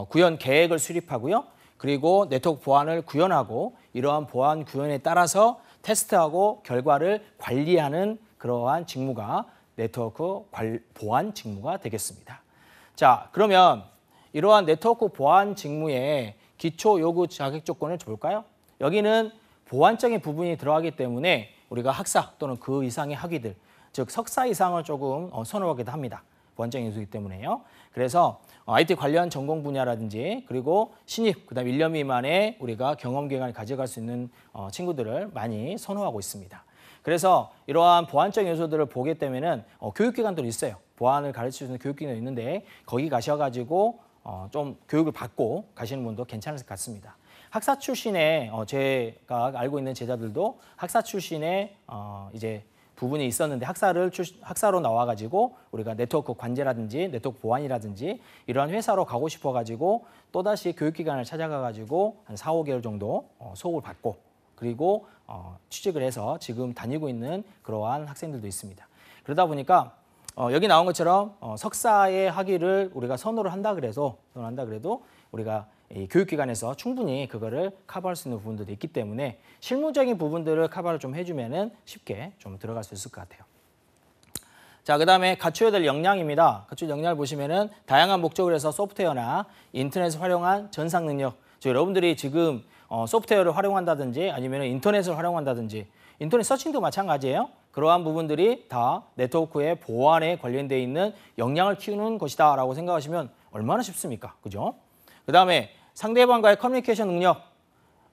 구현 계획을 수립하고요. 그리고 네트워크 보안을 구현하고 이러한 보안 구현에 따라서 테스트하고 결과를 관리하는 그러한 직무가 네트워크 보안 직무가 되겠습니다. 자, 그러면 이러한 네트워크 보안 직무의 기초 요구 자격 조건을 볼까요? 여기는 보안적인 부분이 들어가기 때문에 우리가 학사 또는 그 이상의 학위들, 즉 석사 이상을 조금 선호하기도 합니다. 보안적인 요소이기 때문에요. 그래서 IT 관련 전공 분야라든지 그리고 신입, 그다음 1년 미만의 우리가 경험 기간을 가져갈 수 있는 친구들을 많이 선호하고 있습니다. 그래서 이러한 보안적인 요소들을 보게 되면은 교육기관들이 있어요. 보안을 가르칠 수 있는 교육기관이 있는데 거기 가셔가지고 좀 교육을 받고 가시는 분도 괜찮을 것 같습니다. 학사 출신의 제가 알고 있는 제자들도 학사 출신의 이제 부분이 있었는데 학사로 나와가지고 우리가 네트워크 관제라든지 네트워크 보안이라든지 이러한 회사로 가고 싶어가지고 또다시 교육기관을 찾아가가지고 한 4, 5개월 정도 수업을 받고 그리고 취직을 해서 지금 다니고 있는 그러한 학생들도 있습니다. 그러다 보니까 여기 나온 것처럼 석사의 학위를 우리가 선호를 한다 그래도 우리가 이 교육기관에서 충분히 그거를 커버할 수 있는 부분들도 있기 때문에 실무적인 부분들을 커버를 좀 해주면은 쉽게 좀 들어갈 수 있을 것 같아요. 자, 그다음에 갖춰야 될 역량입니다. 갖춰야 될 역량을 보시면은 다양한 목적을 해서 소프트웨어나 인터넷을 활용한 전상 능력. 여러분들이 지금 소프트웨어를 활용한다든지 아니면 인터넷을 활용한다든지 인터넷 서칭도 마찬가지예요. 그러한 부분들이 다 네트워크의 보안에 관련되어 있는 역량을 키우는 것이다라고 생각하시면 얼마나 쉽습니까? 그죠? 그다음에 상대방과의 커뮤니케이션 능력.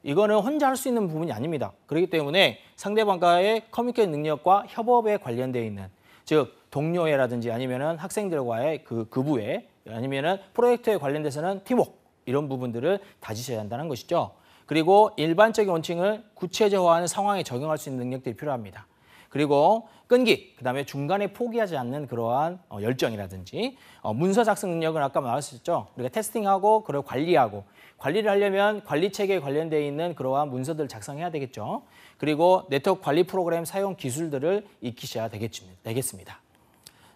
이거는 혼자 할 수 있는 부분이 아닙니다. 그렇기 때문에 상대방과의 커뮤니케이션 능력과 협업에 관련되어 있는 즉 동료애라든지 아니면은 학생들과의 그 부에 아니면은 프로젝트에 관련돼서는 팀워크 이런 부분들을 다지셔야 한다는 것이죠. 그리고 일반적인 원칙을 구체적화하는 상황에 적용할 수 있는 능력들이 필요합니다. 그리고 끈기, 그다음에 중간에 포기하지 않는 그러한 열정이라든지 문서 작성 능력은 아까 말했었죠. 우리가 테스팅하고 그걸 관리하고 관리를 하려면 관리 체계에 관련되어 있는 그러한 문서들을 작성해야 되겠죠. 그리고 네트워크 관리 프로그램 사용 기술들을 익히셔야 되겠습니다.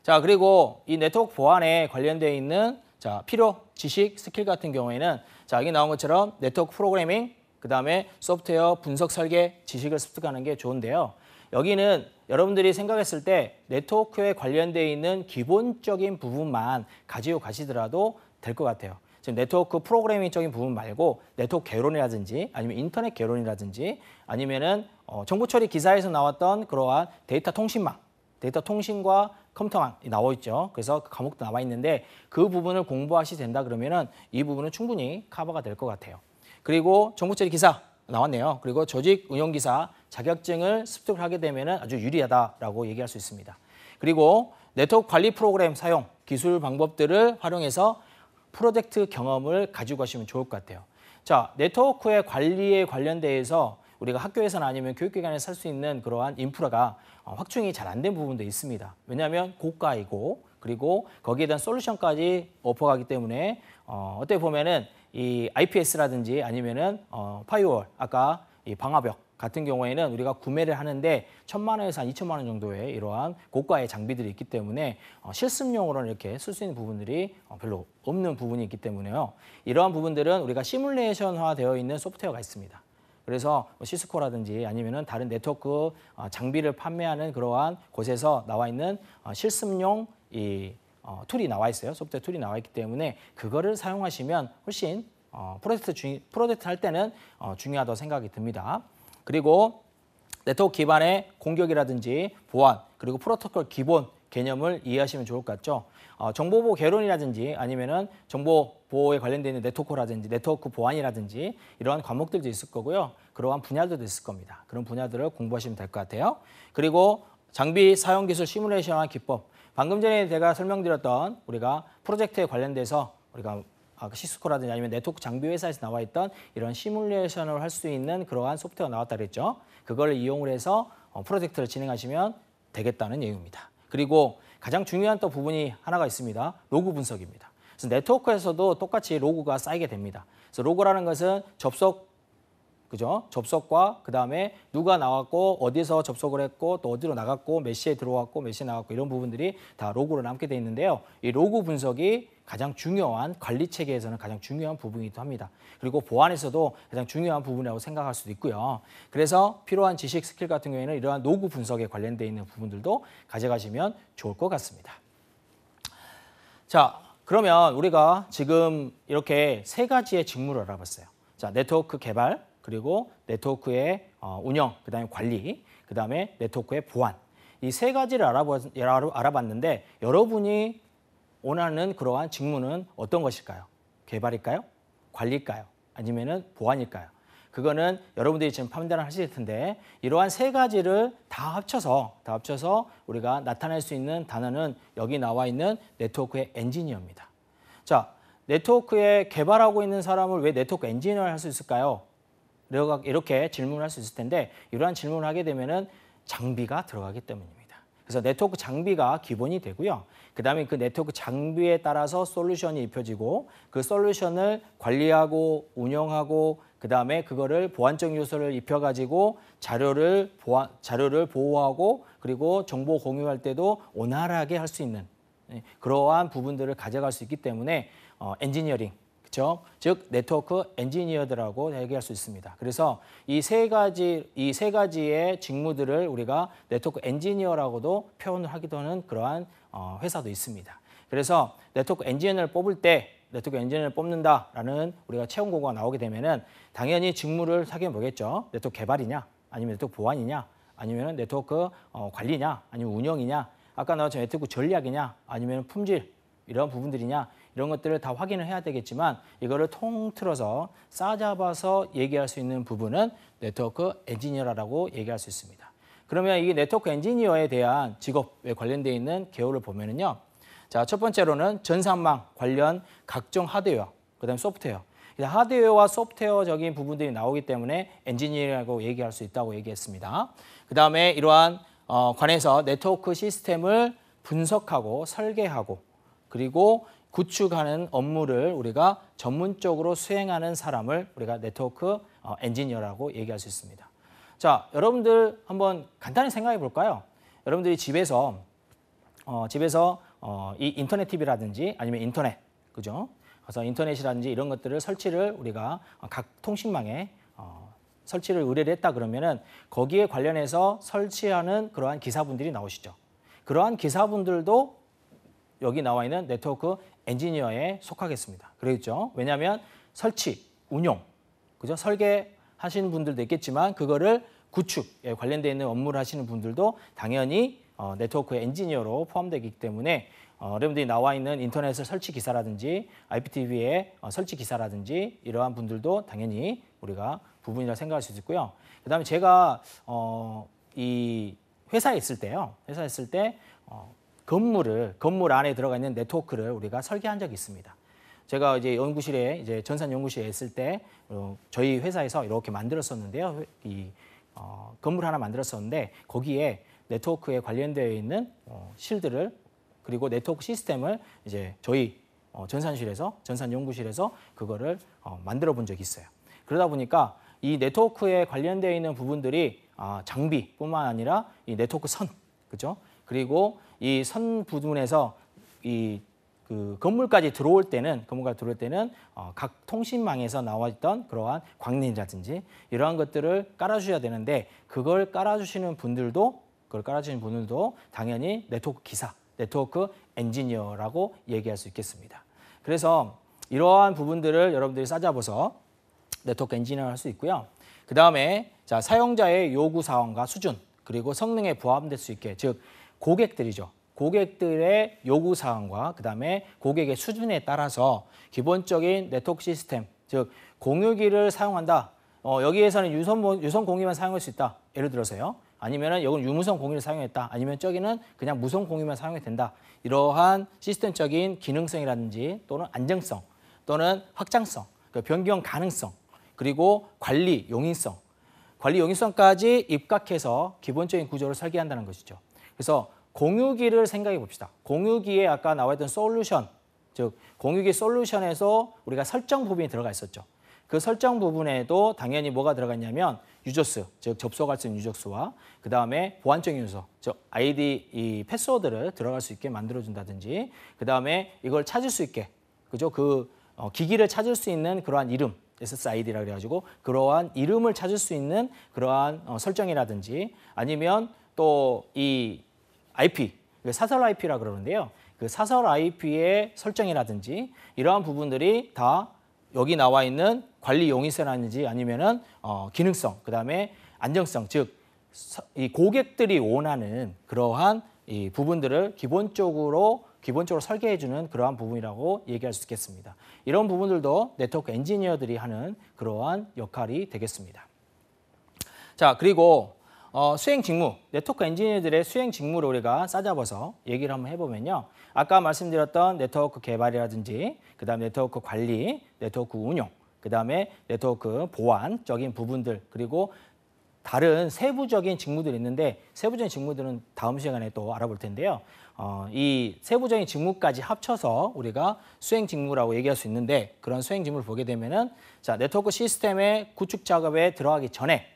자, 그리고 이 네트워크 보안에 관련되어 있는 필요, 지식, 스킬 같은 경우에는 여기 나온 것처럼 네트워크 프로그래밍, 그다음에 소프트웨어 분석 설계 지식을 습득하는 게 좋은데요. 여기는 여러분들이 생각했을 때 네트워크에 관련되어 있는 기본적인 부분만 가지고 가시더라도 될 것 같아요. 지금 네트워크 프로그래밍적인 부분 말고 네트워크 개론이라든지 아니면 인터넷 개론이라든지 아니면은 정보 처리 기사에서 나왔던 그러한 데이터 통신망, 데이터 통신과 컴퓨터망이 나와 있죠. 그래서 그 과목도 나와 있는데 그 부분을 공부하시 된다 그러면은 이 부분은 충분히 커버가 될 것 같아요. 그리고 정보 처리 기사 나왔네요. 그리고 조직 운영 기사 자격증을 습득을 하게 되면 아주 유리하다라고 얘기할 수 있습니다. 그리고 네트워크 관리 프로그램 사용 기술 방법들을 활용해서 프로젝트 경험을 가지고 가시면 좋을 것 같아요. 자, 네트워크의 관리에 관련돼서 우리가 학교에서나 아니면 교육기관에서 살 수 있는 그러한 인프라가 확충이 잘 안 된 부분도 있습니다. 왜냐하면 고가이고 그리고 거기에 대한 솔루션까지 오퍼가기 때문에 어떻게 보면은 이 IPS라든지 아니면은 파이어월 아까 이 방화벽 같은 경우에는 우리가 구매를 하는데 1,000만 원에서 한 2천만 원 정도의 이러한 고가의 장비들이 있기 때문에 실습용으로는 이렇게 쓸 수 있는 부분들이 별로 없는 부분이 있기 때문에요. 이러한 부분들은 우리가 시뮬레이션화 되어 있는 소프트웨어가 있습니다. 그래서 시스코라든지 아니면은 다른 네트워크 장비를 판매하는 그러한 곳에서 나와 있는 실습용 툴이 나와 있어요. 소프트웨어 툴이 나와 있기 때문에 그거를 사용하시면 훨씬 프로젝트 할 때는 중요하다고 생각이 듭니다. 그리고 네트워크 기반의 공격이라든지 보안, 그리고 프로토콜 기본 개념을 이해하시면 좋을 것 같죠. 정보보호 개론이라든지 아니면은 정보보호에 관련되어 있는 네트워크라든지 네트워크 보안이라든지 이러한 과목들도 있을 거고요. 그러한 분야들도 있을 겁니다. 그런 분야들을 공부하시면 될 것 같아요. 그리고 장비 사용 기술 시뮬레이션한 기법. 방금 전에 제가 설명드렸던 우리가 프로젝트에 관련돼서 우리가 시스코라든지 아니면 네트워크 장비 회사에서 나와 있던 이런 시뮬레이션을 할 수 있는 그러한 소프트웨어가 나왔다 그랬죠. 그걸 이용을 해서 프로젝트를 진행하시면 되겠다는 얘기입니다. 그리고 가장 중요한 또 부분이 하나가 있습니다. 로그 분석입니다. 그래서 네트워크에서도 똑같이 로그가 쌓이게 됩니다. 그래서 로그라는 것은 그죠? 접속과 그다음에 누가 나왔고 어디서 접속을 했고 또 어디로 나갔고 몇 시에 들어왔고 몇 시에 나갔고 이런 부분들이 다 로그로 남게 돼 있는데요. 이 로그 분석이 가장 중요한 관리 체계에서는 가장 중요한 부분이기도 합니다. 그리고 보안에서도 가장 중요한 부분이라고 생각할 수도 있고요. 그래서 필요한 지식 스킬 같은 경우에는 이러한 로그 분석에 관련되어 있는 부분들도 가져가시면 좋을 것 같습니다. 자, 그러면 우리가 지금 이렇게 세 가지의 직무를 알아봤어요. 자, 네트워크 개발, 그리고 네트워크의 운영, 그다음에 관리, 그다음에 네트워크의 보안. 이 세 가지를 알아봤는데 여러분이 원하는 그러한 직무는 어떤 것일까요? 개발일까요? 관리일까요? 아니면은 보안일까요? 그거는 여러분들이 지금 판단을 하실 텐데 이러한 세 가지를 다 합쳐서 우리가 나타낼 수 있는 단어는 여기 나와 있는 네트워크의 엔지니어입니다. 자, 네트워크에 개발하고 있는 사람을 왜 네트워크 엔지니어를 할 수 있을까요? 이렇게 질문을 할 수 있을 텐데 이러한 질문을 하게 되면은 장비가 들어가기 때문입니다. 그래서 네트워크 장비가 기본이 되고요. 그다음에 그 네트워크 장비에 따라서 솔루션이 입혀지고 그 솔루션을 관리하고 운영하고 그다음에 그거를 보안적 요소를 입혀가지고 자료를 보호하고 그리고 정보 공유할 때도 원활하게 할 수 있는 그러한 부분들을 가져갈 수 있기 때문에 엔지니어링, 그렇죠? 즉 네트워크 엔지니어들하고 얘기할 수 있습니다. 그래서 이 세 가지의 직무들을 우리가 네트워크 엔지니어라고도 표현을 하기도 하는 그러한 회사도 있습니다. 그래서 네트워크 엔지니어를 뽑는다라는 우리가 채용 공고가 나오게 되면은 당연히 직무를 확인해 보겠죠. 네트워크 개발이냐, 아니면 네트워크 보안이냐, 아니면 네트워크 관리냐, 아니면 운영이냐, 아까 나왔던 네트워크 전략이냐, 아니면 품질 이런 부분들이냐 이런 것들을 다 확인을 해야 되겠지만 이거를 통틀어서 싸잡아서 얘기할 수 있는 부분은 네트워크 엔지니어라고 얘기할 수 있습니다. 그러면 이 네트워크 엔지니어에 대한 직업에 관련되어 있는 개요를 보면은요. 자, 첫 번째로는 전산망 관련 각종 하드웨어, 그다음에 소프트웨어. 하드웨어와 소프트웨어적인 부분들이 나오기 때문에 엔지니어라고 얘기할 수 있다고 얘기했습니다. 그다음에 이러한 관해서 네트워크 시스템을 분석하고 설계하고 그리고 구축하는 업무를 우리가 전문적으로 수행하는 사람을 우리가 네트워크 엔지니어라고 얘기할 수 있습니다. 자, 여러분들 한번 간단히 생각해 볼까요? 여러분들이 집에서 이 인터넷 TV라든지 아니면 인터넷, 그죠? 그래서 인터넷이라든지 이런 것들을 설치를 우리가 각 통신망에 설치를 의뢰를 했다 그러면은 거기에 관련해서 설치하는 그러한 기사분들이 나오시죠. 그러한 기사분들도 여기 나와 있는 네트워크 엔지니어에 속하겠습니다. 그렇죠? 왜냐하면 설치, 운용, 그죠? 설계하시는 분들도 있겠지만 그거를 구축에 관련되어 있는 업무를 하시는 분들도 당연히 네트워크 엔지니어로 포함되기 때문에 여러분들이 나와 있는 인터넷을 설치 기사라든지 IPTV의 설치 기사라든지 이러한 분들도 당연히 우리가 부분이라 생각할 수 있고요. 그다음에 제가 이 회사에 있을 때요. 건물 안에 들어가 있는 네트워크를 우리가 설계한 적이 있습니다. 제가 이제 전산 연구실에 있을 때 저희 회사에서 이렇게 만들었었는데요. 건물 하나 만들었었는데 거기에 네트워크에 관련되어 있는 실들을 그리고 네트워크 시스템을 이제 저희 전산 연구실에서 그거를 만들어 본 적이 있어요. 그러다 보니까 이 네트워크에 관련되어 있는 부분들이 장비뿐만 아니라 이 네트워크 선, 그죠? 그리고 이 선 부분에서 그 건물까지 들어올 때는 각 통신망에서 나와 있던 그러한 광랜이라든지 이러한 것들을 깔아주셔야 되는데 그걸 깔아주시는 분들도 당연히 네트워크 기사, 네트워크 엔지니어라고 얘기할 수 있겠습니다. 그래서 이러한 부분들을 여러분들이 싸잡아서 네트워크 엔지니어를 할 수 있고요. 그 다음에 자, 사용자의 요구 사항과 수준 그리고 성능에 부합될 수 있게 즉 고객들이죠. 고객들의 요구 사항과 그 다음에 고객의 수준에 따라서 기본적인 네트워크 시스템 즉 공유기를 사용한다. 여기에서는 유선 공유만 사용할 수 있다. 예를 들어서요. 아니면은 여기는 유무선 공유를 사용했다. 아니면 저기는 그냥 무선 공유만 사용해도 된다. 이러한 시스템적인 기능성이라든지 또는 안정성 또는 확장성, 변경 가능성 그리고 관리 용이성까지 입각해서 기본적인 구조를 설계한다는 것이죠. 그래서 공유기를 생각해 봅시다. 공유기에 아까 나와 있던 솔루션, 즉 공유기 솔루션에서 우리가 설정 부분이 들어가 있었죠. 그 설정 부분에도 당연히 뭐가 들어가 있냐면 유저수, 즉 접속할 수 있는 유저수와 그 다음에 보안적인 요소, 즉 아이디 이 패스워드를 들어갈 수 있게 만들어준다든지 그 다음에 이걸 찾을 수 있게, 그죠? 기기를 찾을 수 있는 그러한 이름, SSID라 그래가지고 그러한 이름을 찾을 수 있는 그러한 설정이라든지 아니면 또 이 IP, 사설 IP라 그러는데요. 그 사설 IP의 설정이라든지 이러한 부분들이 다 여기 나와 있는 관리 용이성이라든지 아니면은 기능성, 그다음에 안정성, 즉 이 고객들이 원하는 그러한 이 부분들을 기본적으로 설계해주는 그러한 부분이라고 얘기할 수 있겠습니다. 이런 부분들도 네트워크 엔지니어들이 하는 그러한 역할이 되겠습니다. 자, 그리고 수행 직무, 네트워크 엔지니어들의 수행 직무를 우리가 싸잡아서 얘기를 한번 해보면요. 아까 말씀드렸던 네트워크 개발이라든지 그다음 네트워크 관리, 네트워크 운용, 그다음에 네트워크 보안적인 부분들 그리고 다른 세부적인 직무들이 있는데 세부적인 직무들은 다음 시간에 또 알아볼 텐데요. 이 세부적인 직무까지 합쳐서 우리가 수행 직무라고 얘기할 수 있는데 그런 수행 직무를 보게 되면은 자, 네트워크 시스템의 구축 작업에 들어가기 전에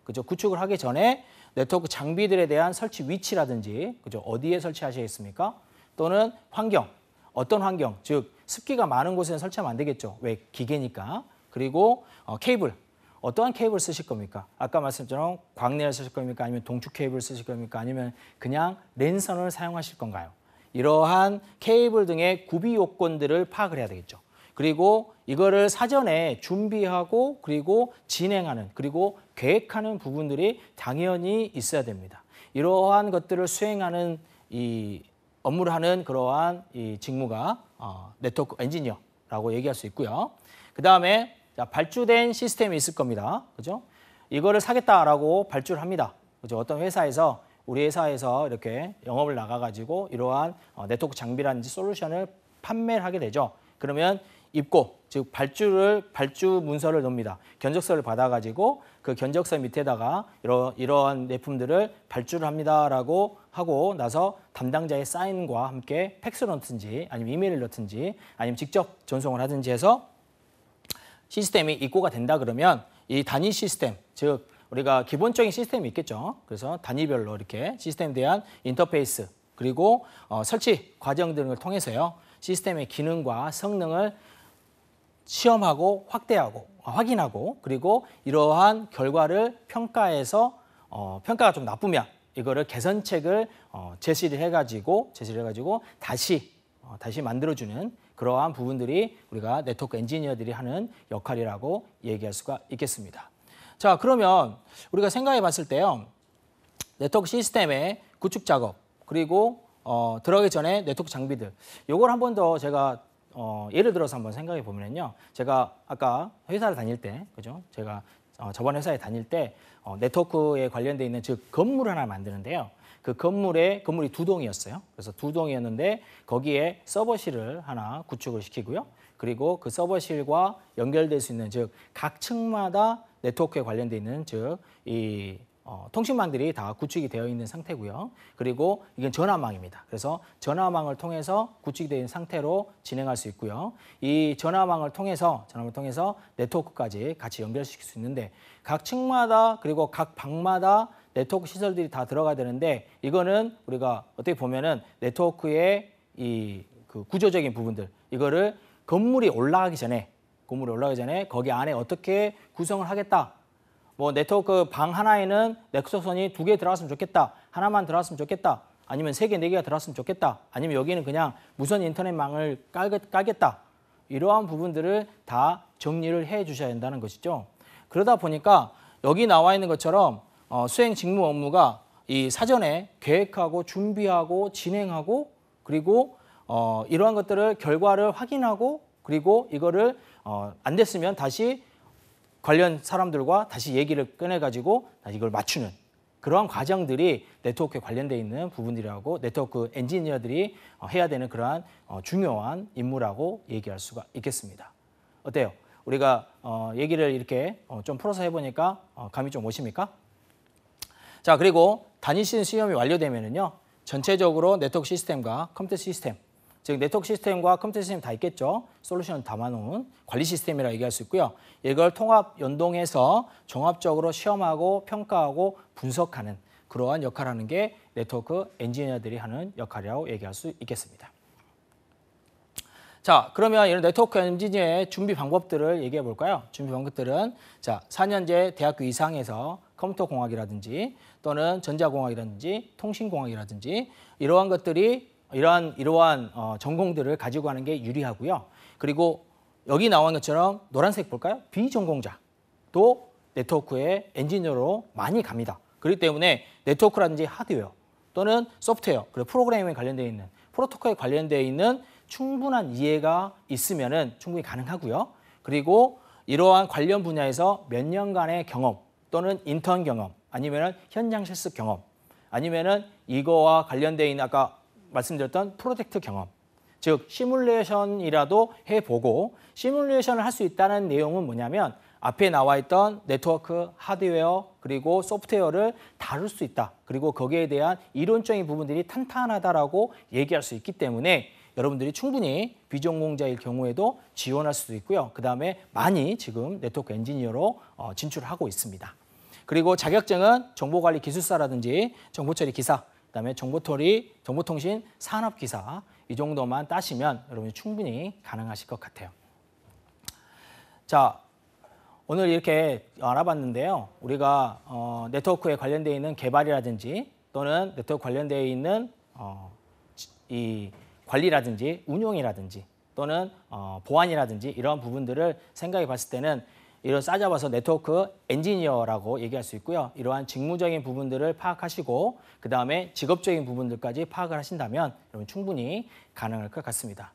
그죠? 구축을 하기 전에 네트워크 장비들에 대한 설치 위치라든지 그죠? 어디에 설치하시겠습니까? 또는 환경, 어떤 환경, 즉 습기가 많은 곳에는 설치하면 안 되겠죠. 왜? 기계니까. 그리고 케이블, 어떠한 케이블 쓰실 겁니까? 아까 말씀처럼 광랜을 쓰실 겁니까? 아니면 동축 케이블 쓰실 겁니까? 아니면 그냥 랜선을 사용하실 건가요? 이러한 케이블 등의 구비 요건들을 파악을 해야 되겠죠. 그리고 이거를 사전에 준비하고 그리고 진행하는 그리고 계획하는 부분들이 당연히 있어야 됩니다. 이러한 것들을 수행하는 이 업무를 하는 그러한 이 직무가 네트워크 엔지니어라고 얘기할 수 있고요. 그 다음에 발주된 시스템이 있을 겁니다. 그죠? 이거를 사겠다라고 발주를 합니다. 그죠? 어떤 회사에서 우리 회사에서 이렇게 영업을 나가가지고 이러한 네트워크 장비라든지 솔루션을 판매를 하게 되죠. 그러면 입고, 즉 발주 문서를 넣습니다. 견적서를 받아가지고 그 견적서 밑에다가 이러한 제품들을 발주를 합니다라고 하고 나서 담당자의 사인과 함께 팩스를 넣든지 아니면 이메일을 넣든지 아니면 직접 전송을 하든지 해서 시스템이 입고가 된다 그러면 이 단위 시스템, 즉 우리가 기본적인 시스템이 있겠죠. 그래서 단위별로 이렇게 시스템에 대한 인터페이스 그리고 설치 과정 등을 통해서요. 시스템의 기능과 성능을 시험하고 확인하고 그리고 이러한 결과를 평가해서 평가가 좀 나쁘면 이거를 개선책을 제시를 해가지고 다시 만들어주는 그러한 부분들이 우리가 네트워크 엔지니어들이 하는 역할이라고 얘기할 수가 있겠습니다. 자, 그러면 우리가 생각해 봤을 때요. 네트워크 시스템의 구축 작업 그리고 들어가기 전에 네트워크 장비들 요걸 한 번 더 제가 예를 들어서 한번 생각해 보면요. 제가 아까 회사를 다닐 때, 그죠? 제가 저번 회사에 다닐 때 네트워크에 관련돼 있는 즉 건물 하나 만드는데요. 그 건물이 두 동이었어요. 그래서 두 동이었는데 거기에 서버실을 하나 구축을 시키고요. 그리고 그 서버실과 연결될 수 있는 즉 각 층마다 네트워크에 관련돼 있는 즉 이 통신망들이 다 구축이 되어 있는 상태고요. 그리고 이건 전화망입니다. 그래서 전화망을 통해서 구축이 되어 있는 상태로 진행할 수 있고요. 이 전화망을 통해서 네트워크까지 같이 연결시킬 수 있는데 각 층마다 그리고 각 방마다 네트워크 시설들이 다 들어가야 되는데 이거는 우리가 어떻게 보면은 네트워크의 그 구조적인 부분들 이거를 건물이 올라가기 전에 거기 안에 어떻게 구성을 하겠다. 뭐 네트워크 방 하나에는 네트워크선이 2개 들어갔으면 좋겠다. 하나만 들어갔으면 좋겠다. 아니면 3개, 4개가 들어갔으면 좋겠다. 아니면 여기는 그냥 무선 인터넷망을 깔겠다. 이러한 부분들을 다 정리를 해 주셔야 된다는 것이죠. 그러다 보니까 여기 나와 있는 것처럼 수행 직무 업무가 이 사전에 계획하고 준비하고 진행하고 그리고 이러한 것들을 결과를 확인하고 그리고 이거를 안 됐으면 다시 관련 사람들과 다시 얘기를 꺼내가지고 이걸 맞추는 그러한 과정들이 네트워크에 관련되어 있는 부분들이라고 네트워크 엔지니어들이 해야 되는 그러한 중요한 임무라고 얘기할 수가 있겠습니다. 어때요? 우리가 얘기를 이렇게 좀 풀어서 해보니까 감이 좀 오십니까? 자, 그리고 다니시는 시험이 완료되면은요, 전체적으로 네트워크 시스템과 컴퓨터 시스템, 즉 네트워크 시스템과 컴퓨터 시스템 다 있겠죠. 솔루션을 담아놓은 관리 시스템이라고 얘기할 수 있고요. 이걸 통합 연동해서 종합적으로 시험하고 평가하고 분석하는 그러한 역할을 하는 게 네트워크 엔지니어들이 하는 역할이라고 얘기할 수 있겠습니다. 자, 그러면 이런 네트워크 엔지니어의 준비 방법들을 얘기해 볼까요? 준비 방법들은 자, 4년제 대학교 이상에서 컴퓨터 공학이라든지 또는 전자공학이라든지 통신공학이라든지 이러한 것들이 이러한 전공들을 가지고 가는 게 유리하고요. 그리고 여기 나온 것처럼 노란색 볼까요? 비전공자도 네트워크의 엔지니어로 많이 갑니다. 그렇기 때문에 네트워크라든지 하드웨어 또는 소프트웨어, 그리고 프로그래밍에 관련되어 있는 프로토콜에 관련되어 있는 충분한 이해가 있으면은 충분히 가능하고요. 그리고 이러한 관련 분야에서 몇 년간의 경험 또는 인턴 경험 아니면은 현장 실습 경험 아니면은 이거와 관련되어 있는 아까 말씀드렸던 프로젝트 경험, 즉 시뮬레이션이라도 해보고 시뮬레이션을 할 수 있다는 내용은 뭐냐면 앞에 나와 있던 네트워크, 하드웨어, 그리고 소프트웨어를 다룰 수 있다. 그리고 거기에 대한 이론적인 부분들이 탄탄하다라고 얘기할 수 있기 때문에 여러분들이 충분히 비전공자일 경우에도 지원할 수도 있고요. 그다음에 많이 지금 네트워크 엔지니어로 진출하고 있습니다. 그리고 자격증은 정보관리 기술사라든지 정보처리 기사, 그다음에 정보통신 산업기사 이 정도만 따시면 여러분이 충분히 가능하실 것 같아요. 자, 오늘 이렇게 알아봤는데요. 우리가 네트워크에 관련되어 있는 개발이라든지 또는 네트워크 관련되어 있는 이 관리라든지 운용이라든지 또는 보안이라든지 이런 부분들을 생각해 봤을 때는 이런 싸잡아서 네트워크 엔지니어라고 얘기할 수 있고요. 이러한 직무적인 부분들을 파악하시고 그다음에 직업적인 부분들까지 파악을 하신다면 여러분 충분히 가능할 것 같습니다.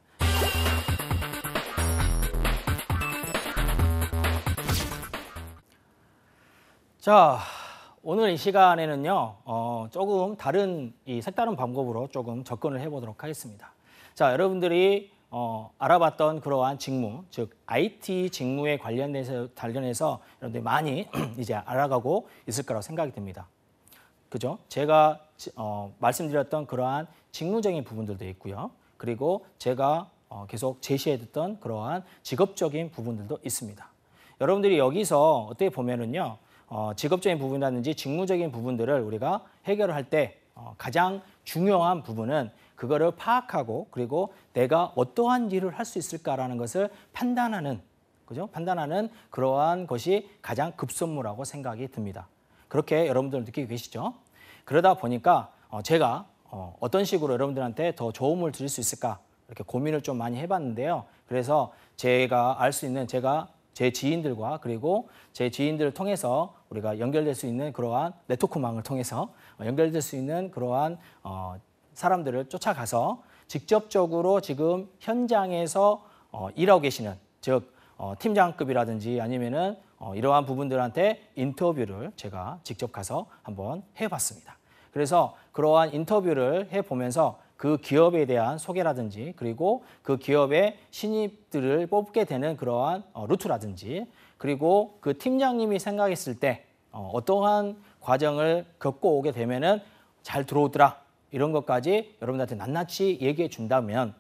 자, 오늘 이 시간에는요. 조금 다른 색다른 방법으로 조금 접근을 해보도록 하겠습니다. 자, 여러분들이 알아봤던 그러한 직무, 즉 IT 직무에 관련해서 여러분들이 많이 이제 알아가고 있을 거라고 생각이 듭니다. 그죠? 제가 말씀드렸던 그러한 직무적인 부분들도 있고요. 그리고 제가 계속 제시해뒀던 그러한 직업적인 부분들도 있습니다. 여러분들이 여기서 어떻게 보면은요, 직업적인 부분이라든지 직무적인 부분들을 우리가 해결을 할 때 가장 중요한 부분은 그거를 파악하고 그리고 내가 어떠한 일을 할 수 있을까라는 것을 판단하는, 그죠? 판단하는 그러한 것이 가장 급선무라고 생각이 듭니다. 그렇게 여러분들 느끼고 계시죠? 그러다 보니까 제가 어떤 식으로 여러분들한테 더 도움을 드릴 수 있을까 이렇게 고민을 좀 많이 해봤는데요. 그래서 제가 알 수 있는 제 지인들과 그리고 제 지인들을 통해서 우리가 연결될 수 있는 그러한 네트워크망을 통해서 연결될 수 있는 그러한 사람들을 쫓아가서 직접적으로 지금 현장에서 일하고 계시는 즉 팀장급이라든지 아니면은 이러한 부분들한테 인터뷰를 제가 직접 가서 한번 해봤습니다. 그래서 그러한 인터뷰를 해보면서 그 기업에 대한 소개라든지 그리고 그 기업의 신입들을 뽑게 되는 그러한 루트라든지 그리고 그 팀장님이 생각했을 때 어떠한 과정을 겪고 오게 되면은 잘 들어오더라. 이런 것까지 여러분들한테 낱낱이 얘기해 준다면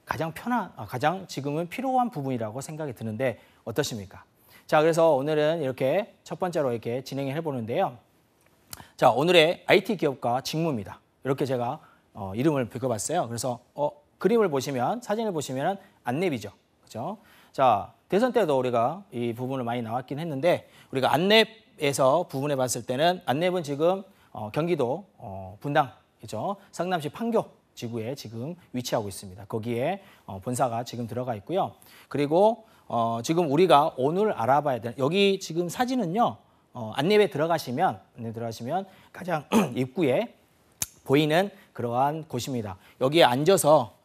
가장 지금은 필요한 부분이라고 생각이 드는데 어떠십니까? 자, 그래서 오늘은 이렇게 첫 번째로 이렇게 진행을 해보는데요. 자, 오늘의 IT 기업가 직무입니다. 이렇게 제가 이름을 붙여봤어요. 그래서 그림을 보시면, 사진을 보시면 안랩이죠. 그죠? 자, 대선 때도 우리가 이 부분을 많이 나왔긴 했는데, 우리가 안랩에서 부분해 봤을 때는 안랩은 지금 경기도 분당이죠. 성남시 판교 지구에 지금 위치하고 있습니다. 거기에 본사가 지금 들어가 있고요. 그리고 지금 우리가 오늘 알아봐야 되는, 여기 지금 사진은요, 안랩에 들어가시면 가장 입구에 보이는 그러한 곳입니다. 여기에 앉아서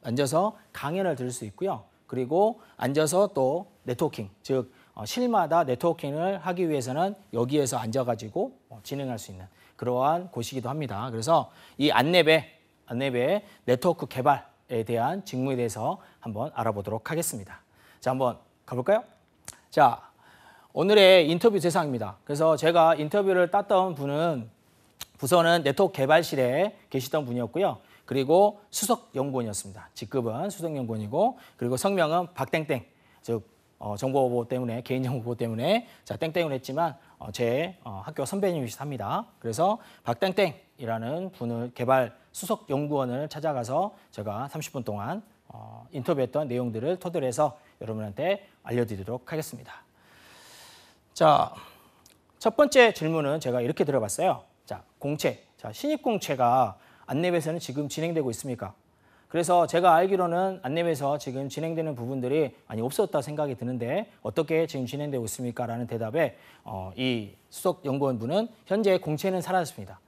강연을 들을 수 있고요. 그리고 앉아서 또 네트워킹, 즉 실마다 네트워킹을 하기 위해서는 여기에서 앉아가지고 진행할 수 있는 그러한 곳이기도 합니다. 그래서 이 안랩의 네트워크 개발에 대한 직무에 대해서 한번 알아보도록 하겠습니다. 자, 한번 가볼까요? 자, 오늘의 인터뷰 대상입니다. 그래서 제가 인터뷰를 땄던 분은 부서는 네트워크 개발실에 계시던 분이었고요. 그리고 수석 연구원이었습니다. 직급은 수석 연구원이고, 그리고 성명은 박땡땡, 즉 정보보호 때문에, 개인정보보호 때문에 자 땡땡을 했지만 제 학교 선배님이시기도 합니다. 그래서 박땡땡이라는 분을 개발 수석 연구원을 찾아가서 제가 30분 동안 인터뷰했던 내용들을 토대로 해서 여러분한테 알려드리도록 하겠습니다. 자, 첫 번째 질문은 제가 이렇게 들어봤어요. 자, 공채. 자, 신입공채가 안랩에서는 지금 진행되고 있습니까? 그래서 제가 알기로는 안랩에서 지금 진행되는 부분들이 많이 없었다 생각이 드는데 어떻게 지금 진행되고 있습니까? 라는 대답에 이 수석 연구원분은 현재 공채는 사라졌습니다.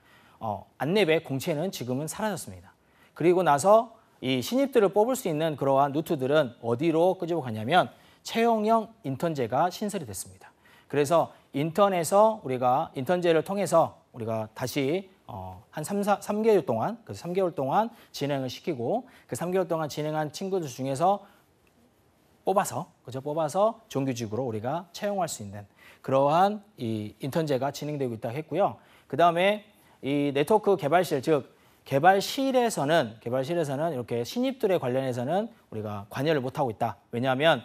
안랩의 공채는 지금은 사라졌습니다. 그리고 나서 이 신입들을 뽑을 수 있는 그러한 루트들은 어디로 끄집어 가냐면 채용형 인턴제가 신설이 됐습니다. 그래서 인턴에서 우리가 인턴제를 통해서 우리가 다시 한 3개월 동안, 그래서 3개월 동안 진행을 시키고 그 3개월 동안 진행한 친구들 중에서 뽑아서 정규직으로 우리가 채용할 수 있는 그러한 이 인턴제가 진행되고 있다고 했고요. 그 다음에 이 네트워크 개발실, 즉 개발실에서는 이렇게 신입들에 관련해서는 우리가 관여를 못하고 있다. 왜냐하면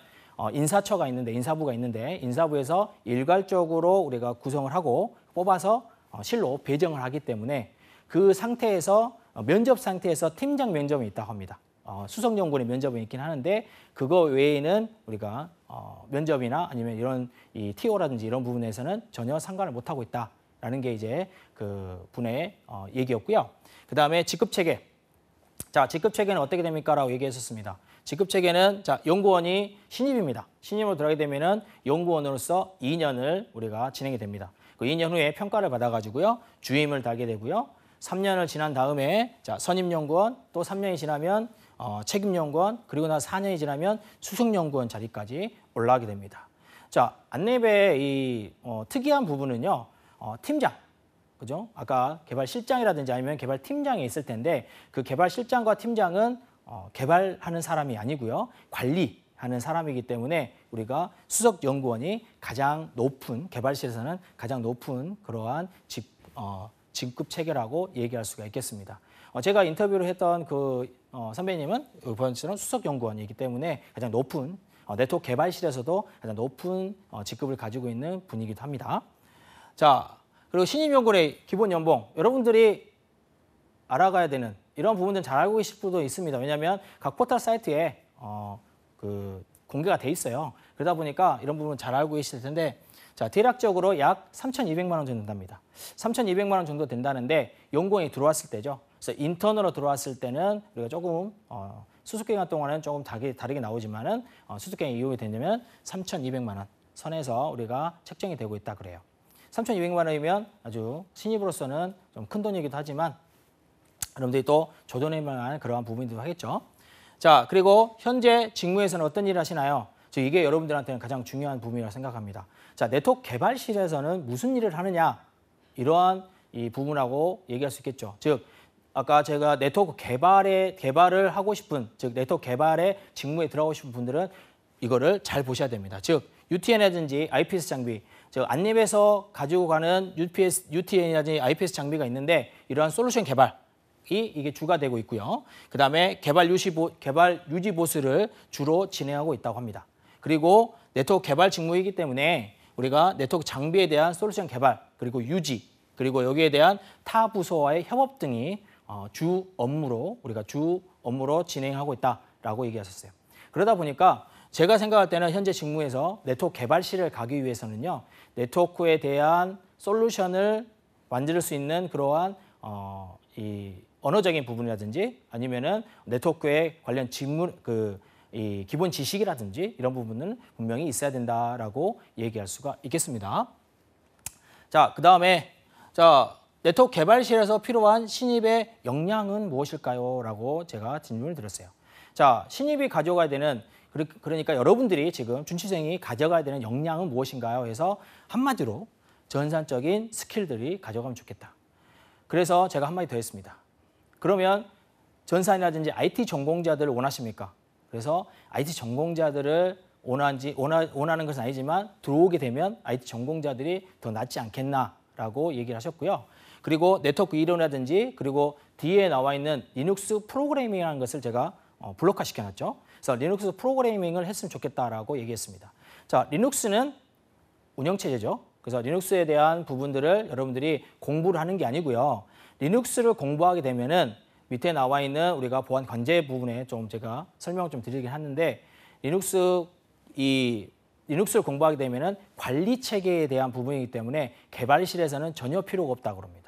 인사처가 있는데, 인사부가 있는데 인사부에서 일괄적으로 우리가 구성을 하고 뽑아서 실로 배정을 하기 때문에 그 상태에서 면접 상태에서 팀장 면접이 있다고 합니다. 수석연구원의 면접이 있긴 하는데 그거 외에는 우리가 면접이나 아니면 이런 이 TO라든지 이런 부분에서는 전혀 상관을 못하고 있다라는 게 이제 그 분의 얘기였고요. 그 다음에 직급체계. 자, 직급체계는 어떻게 됩니까? 라고 얘기했었습니다. 직급체계는 자, 연구원이 신입입니다. 신입으로 들어가게 되면은 연구원으로서 2년을 우리가 진행이 됩니다. 그 2년 후에 평가를 받아가지고요. 주임을 달게 되고요. 3년을 지난 다음에 자, 선임연구원, 또 3년이 지나면 책임연구원, 그리고 나서 4년이 지나면 수석연구원 자리까지 올라가게 됩니다. 자, 안랩의 이 특이한 부분은요. 팀장, 그죠? 아까 개발실장이라든지 아니면 개발팀장이 있을 텐데 그 개발실장과 팀장은 개발하는 사람이 아니고요. 관리하는 사람이기 때문에 우리가 수석연구원이 가장 높은, 개발실에서는 가장 높은 그러한 직급 체계라고 얘기할 수가 있겠습니다. 제가 인터뷰를 했던 그 선배님은 이번처럼 수석연구원이기 때문에 가장 높은 네트워크 개발실에서도 가장 높은 직급을 가지고 있는 분이기도 합니다. 자, 그리고 신입연구원의 기본 연봉, 여러분들이 알아가야 되는 이런 부분들은 잘 알고 계실 분도 있습니다. 왜냐하면 각 포털 사이트에 그 공개가 돼 있어요. 그러다 보니까 이런 부분 잘 알고 계실 텐데, 자, 대략적으로 약 3,200만 원 정도 된답니다. 3,200만 원 정도 된다는데 연구원이 들어왔을 때죠. 그래서 인턴으로 들어왔을 때는 우리가 조금 수습 기간 동안은 조금 다르게 나오지만은 수습 기간이 이용이 되면 3,200만 원 선에서 우리가 책정이 되고 있다 그래요. 3,200만 원이면 아주 신입으로서는 좀 큰 돈이기도 하지만 여러분들이 또 조정할 만한 그러한 부분들도 하겠죠. 자, 그리고 현재 직무에서는 어떤 일을 하시나요? 이게 여러분들한테는 가장 중요한 부분이라고 생각합니다. 자, 네트워크 개발실에서는 무슨 일을 하느냐? 이러한 이 부분하고 얘기할 수 있겠죠. 즉, 아까 제가 네트워크 개발을 하고 싶은, 즉 네트워크 개발의 직무에 들어가고 싶은 분들은 이거를 잘 보셔야 됩니다. 즉, UTN이라든지 IPS 장비, 즉 안랩에서 가지고 가는 UPS, UTN이라든지 IPS 장비가 있는데 이러한 솔루션 개발이 이게 주가 되고 있고요. 그다음에 개발 유지 보수를 주로 진행하고 있다고 합니다. 그리고 네트워크 개발 직무이기 때문에 우리가 네트워크 장비에 대한 솔루션 개발 그리고 유지 그리고 여기에 대한 타 부서와의 협업 등이 주 업무로 진행하고 있다라고 얘기하셨어요. 그러다 보니까 제가 생각할 때는 현재 직무에서 네트워크 개발실을 가기 위해서는요. 네트워크에 대한 솔루션을 만들 수 있는 그러한 이 언어적인 부분이라든지 아니면은 네트워크에 관련 이 기본 지식이라든지 이런 부분은 분명히 있어야 된다라고 얘기할 수가 있겠습니다. 자, 그다음에 네트워크 개발실에서 필요한 신입의 역량은 무엇일까요? 라고 제가 질문을 드렸어요. 자, 신입이 가져가야 되는 그러니까 여러분들이 지금 준취생이 가져가야 되는 역량은 무엇인가요? 해서 한마디로 전산적인 스킬들이 가져가면 좋겠다. 그래서 제가 한마디 더 했습니다. 그러면 전산이라든지 IT 전공자들을 원하십니까? 그래서 IT 전공자들을 원하는 것은 아니지만 들어오게 되면 IT 전공자들이 더 낫지 않겠나라고 얘기를 하셨고요. 그리고 네트워크 이론이라든지 그리고 뒤에 나와 있는 리눅스 프로그래밍이라는 것을 제가 블록화 시켜놨죠. 그래서 리눅스 프로그래밍을 했으면 좋겠다라고 얘기했습니다. 자, 리눅스는 운영체제죠. 그래서 리눅스에 대한 부분들을 여러분들이 공부를 하는 게 아니고요. 리눅스를 공부하게 되면은 밑에 나와 있는 우리가 보안 관제 부분에 좀 제가 설명을 좀 드리긴 하는데 리눅스를 공부하게 되면은 관리 체계에 대한 부분이기 때문에 개발실에서는 전혀 필요가 없다고 합니다.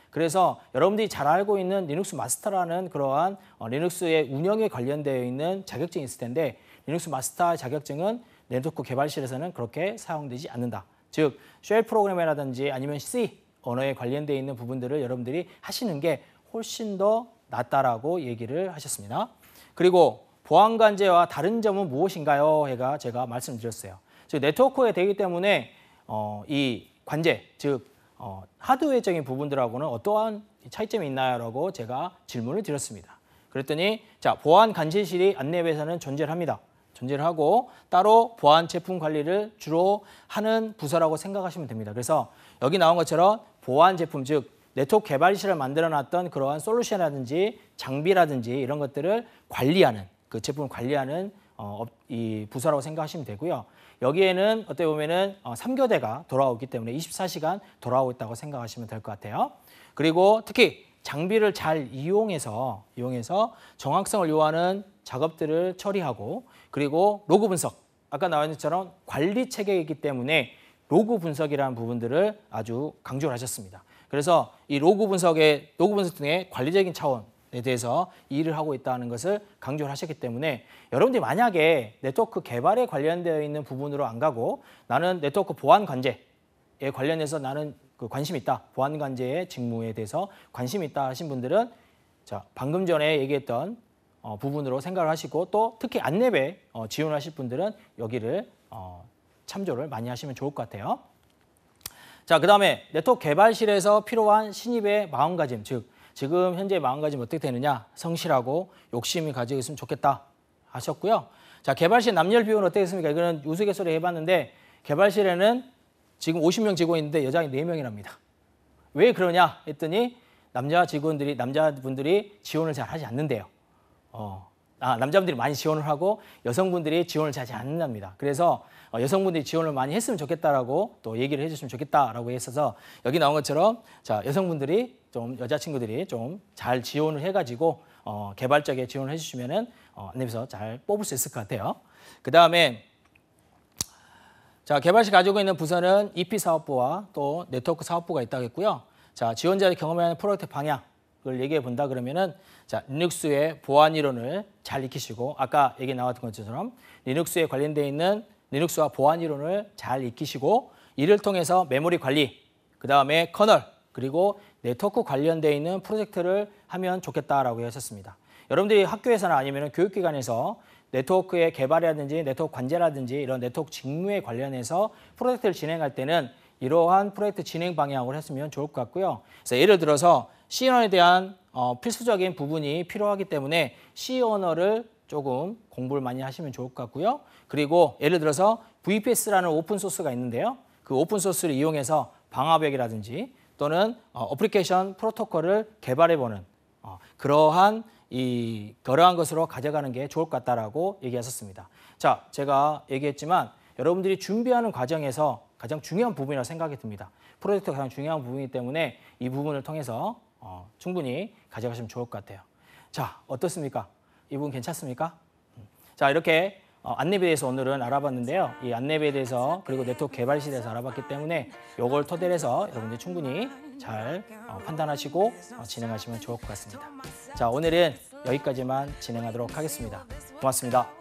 그래서 여러분들이 잘 알고 있는 리눅스 마스터라는 그러한 리눅스의 운영에 관련되어 있는 자격증이 있을 텐데 리눅스 마스터 자격증은 네트워크 개발실에서는 그렇게 사용되지 않는다. 즉, 쉘 프로그램이라든지 아니면 C 언어에 관련되어 있는 부분들을 여러분들이 하시는 게 훨씬 더 낫다라고 얘기를 하셨습니다. 그리고 보안 관제와 다른 점은 무엇인가요? 해가 제가 말씀드렸어요. 즉, 네트워크에 되기 때문에 이 관제, 즉 하드웨어적인 부분들하고는 어떠한 차이점이 있나요?라고 제가 질문을 드렸습니다. 그랬더니 자, 보안 관제실이 안랩에서는 존재를 합니다. 존재를 하고 따로 보안 제품 관리를 주로 하는 부서라고 생각하시면 됩니다. 그래서 여기 나온 것처럼 보안 제품, 즉 네트워크 개발실을 만들어놨던 그러한 솔루션이라든지 장비라든지 이런 것들을 관리하는 그 제품을 관리하는 이 부서라고 생각하시면 되고요. 여기에는 어떻게 보면은 3교대가 돌아오기 때문에 24시간 돌아오고 있다고 생각하시면 될 것 같아요. 그리고 특히 장비를 잘 이용해서 정확성을 요하는 작업들을 처리하고 그리고 로그 분석, 아까 나와 있는 것처럼 관리 체계이기 때문에 로그 분석이라는 부분들을 아주 강조를 하셨습니다. 그래서 이 로그 분석 등의 관리적인 차원에 대해서 일을 하고 있다는 것을 강조를 하셨기 때문에 여러분들이 만약에 네트워크 개발에 관련되어 있는 부분으로 안 가고 나는 네트워크 보안 관제에 관련해서 나는 관심이 있다. 보안 관제의 직무에 대해서 관심이 있다 하신 분들은 자, 방금 전에 얘기했던 부분으로 생각을 하시고 또 특히 안랩에 지원하실 분들은 여기를 참조를 많이 하시면 좋을 것 같아요. 자, 그다음에 네트워크 개발실에서 필요한 신입의 마음가짐, 즉 지금 현재 마음가짐 어떻게 되느냐, 성실하고 욕심이 가지고 있으면 좋겠다 하셨고요. 자, 개발실 남녀 비율은 어떻게 됐습니까? 이거는 우스갯소리 해봤는데 개발실에는 지금 50명 직원이 있는데 여자가 4명이랍니다. 왜 그러냐 했더니 남자분들이 지원을 잘 하지 않는데요. 남자분들이 많이 지원을 하고 여성분들이 지원을 잘 하지 않는답니다. 그래서 여성분들이 지원을 많이 했으면 좋겠다라고 또 얘기를 해주시면 좋겠다라고 했어서 여기 나온 것처럼 자, 여성분들이 좀 여자친구들이 좀 잘 지원을 해가지고 개발적에 지원을 해주시면은 안랩에서 잘 뽑을 수 있을 것 같아요. 그 다음에 자, 개발실 가지고 있는 부서는 EP 사업부와 또 네트워크 사업부가 있다고 했고요. 자, 지원자의 경험하는 프로젝트 방향을 얘기해 본다 그러면은 자, 리눅스의 보안 이론을 잘 익히시고 아까 얘기 나왔던 것처럼 리눅스에 관련되어 있는 리눅스와 보안 이론을 잘 익히시고 이를 통해서 메모리 관리, 그 다음에 커널, 그리고 네트워크 관련되어 있는 프로젝트를 하면 좋겠다라고 하셨습니다. 여러분들이 학교에서나 아니면 교육기관에서 네트워크의 개발이라든지 네트워크 관제라든지 이런 네트워크 직무에 관련해서 프로젝트를 진행할 때는 이러한 프로젝트 진행 방향으로 했으면 좋을 것 같고요. 그래서 예를 들어서 C 언어에 대한 필수적인 부분이 필요하기 때문에 C 언어를 조금 공부를 많이 하시면 좋을 것 같고요. 그리고 예를 들어서 VPS라는 오픈 소스가 있는데요. 그 오픈소스를 이용해서 방화벽이라든지 또는 어플리케이션 프로토콜을 개발해보는 그러한 것으로 가져가는 게 좋을 것 같다라고 얘기했었습니다. 자, 제가 얘기했지만 여러분들이 준비하는 과정에서 가장 중요한 부분이라고 생각이 듭니다. 프로젝트가 가장 중요한 부분이기 때문에 이 부분을 통해서 충분히 가져가시면 좋을 것 같아요. 자, 어떻습니까? 이 부분 괜찮습니까? 자, 이렇게 안내비에 대해서 오늘은 알아봤는데요. 이 안내비에 대해서 그리고 네트워크 개발 시대에서 알아봤기 때문에 이걸 토대로 해서 여러분들이 충분히 잘 판단하시고 진행하시면 좋을 것 같습니다. 자, 오늘은 여기까지만 진행하도록 하겠습니다. 고맙습니다.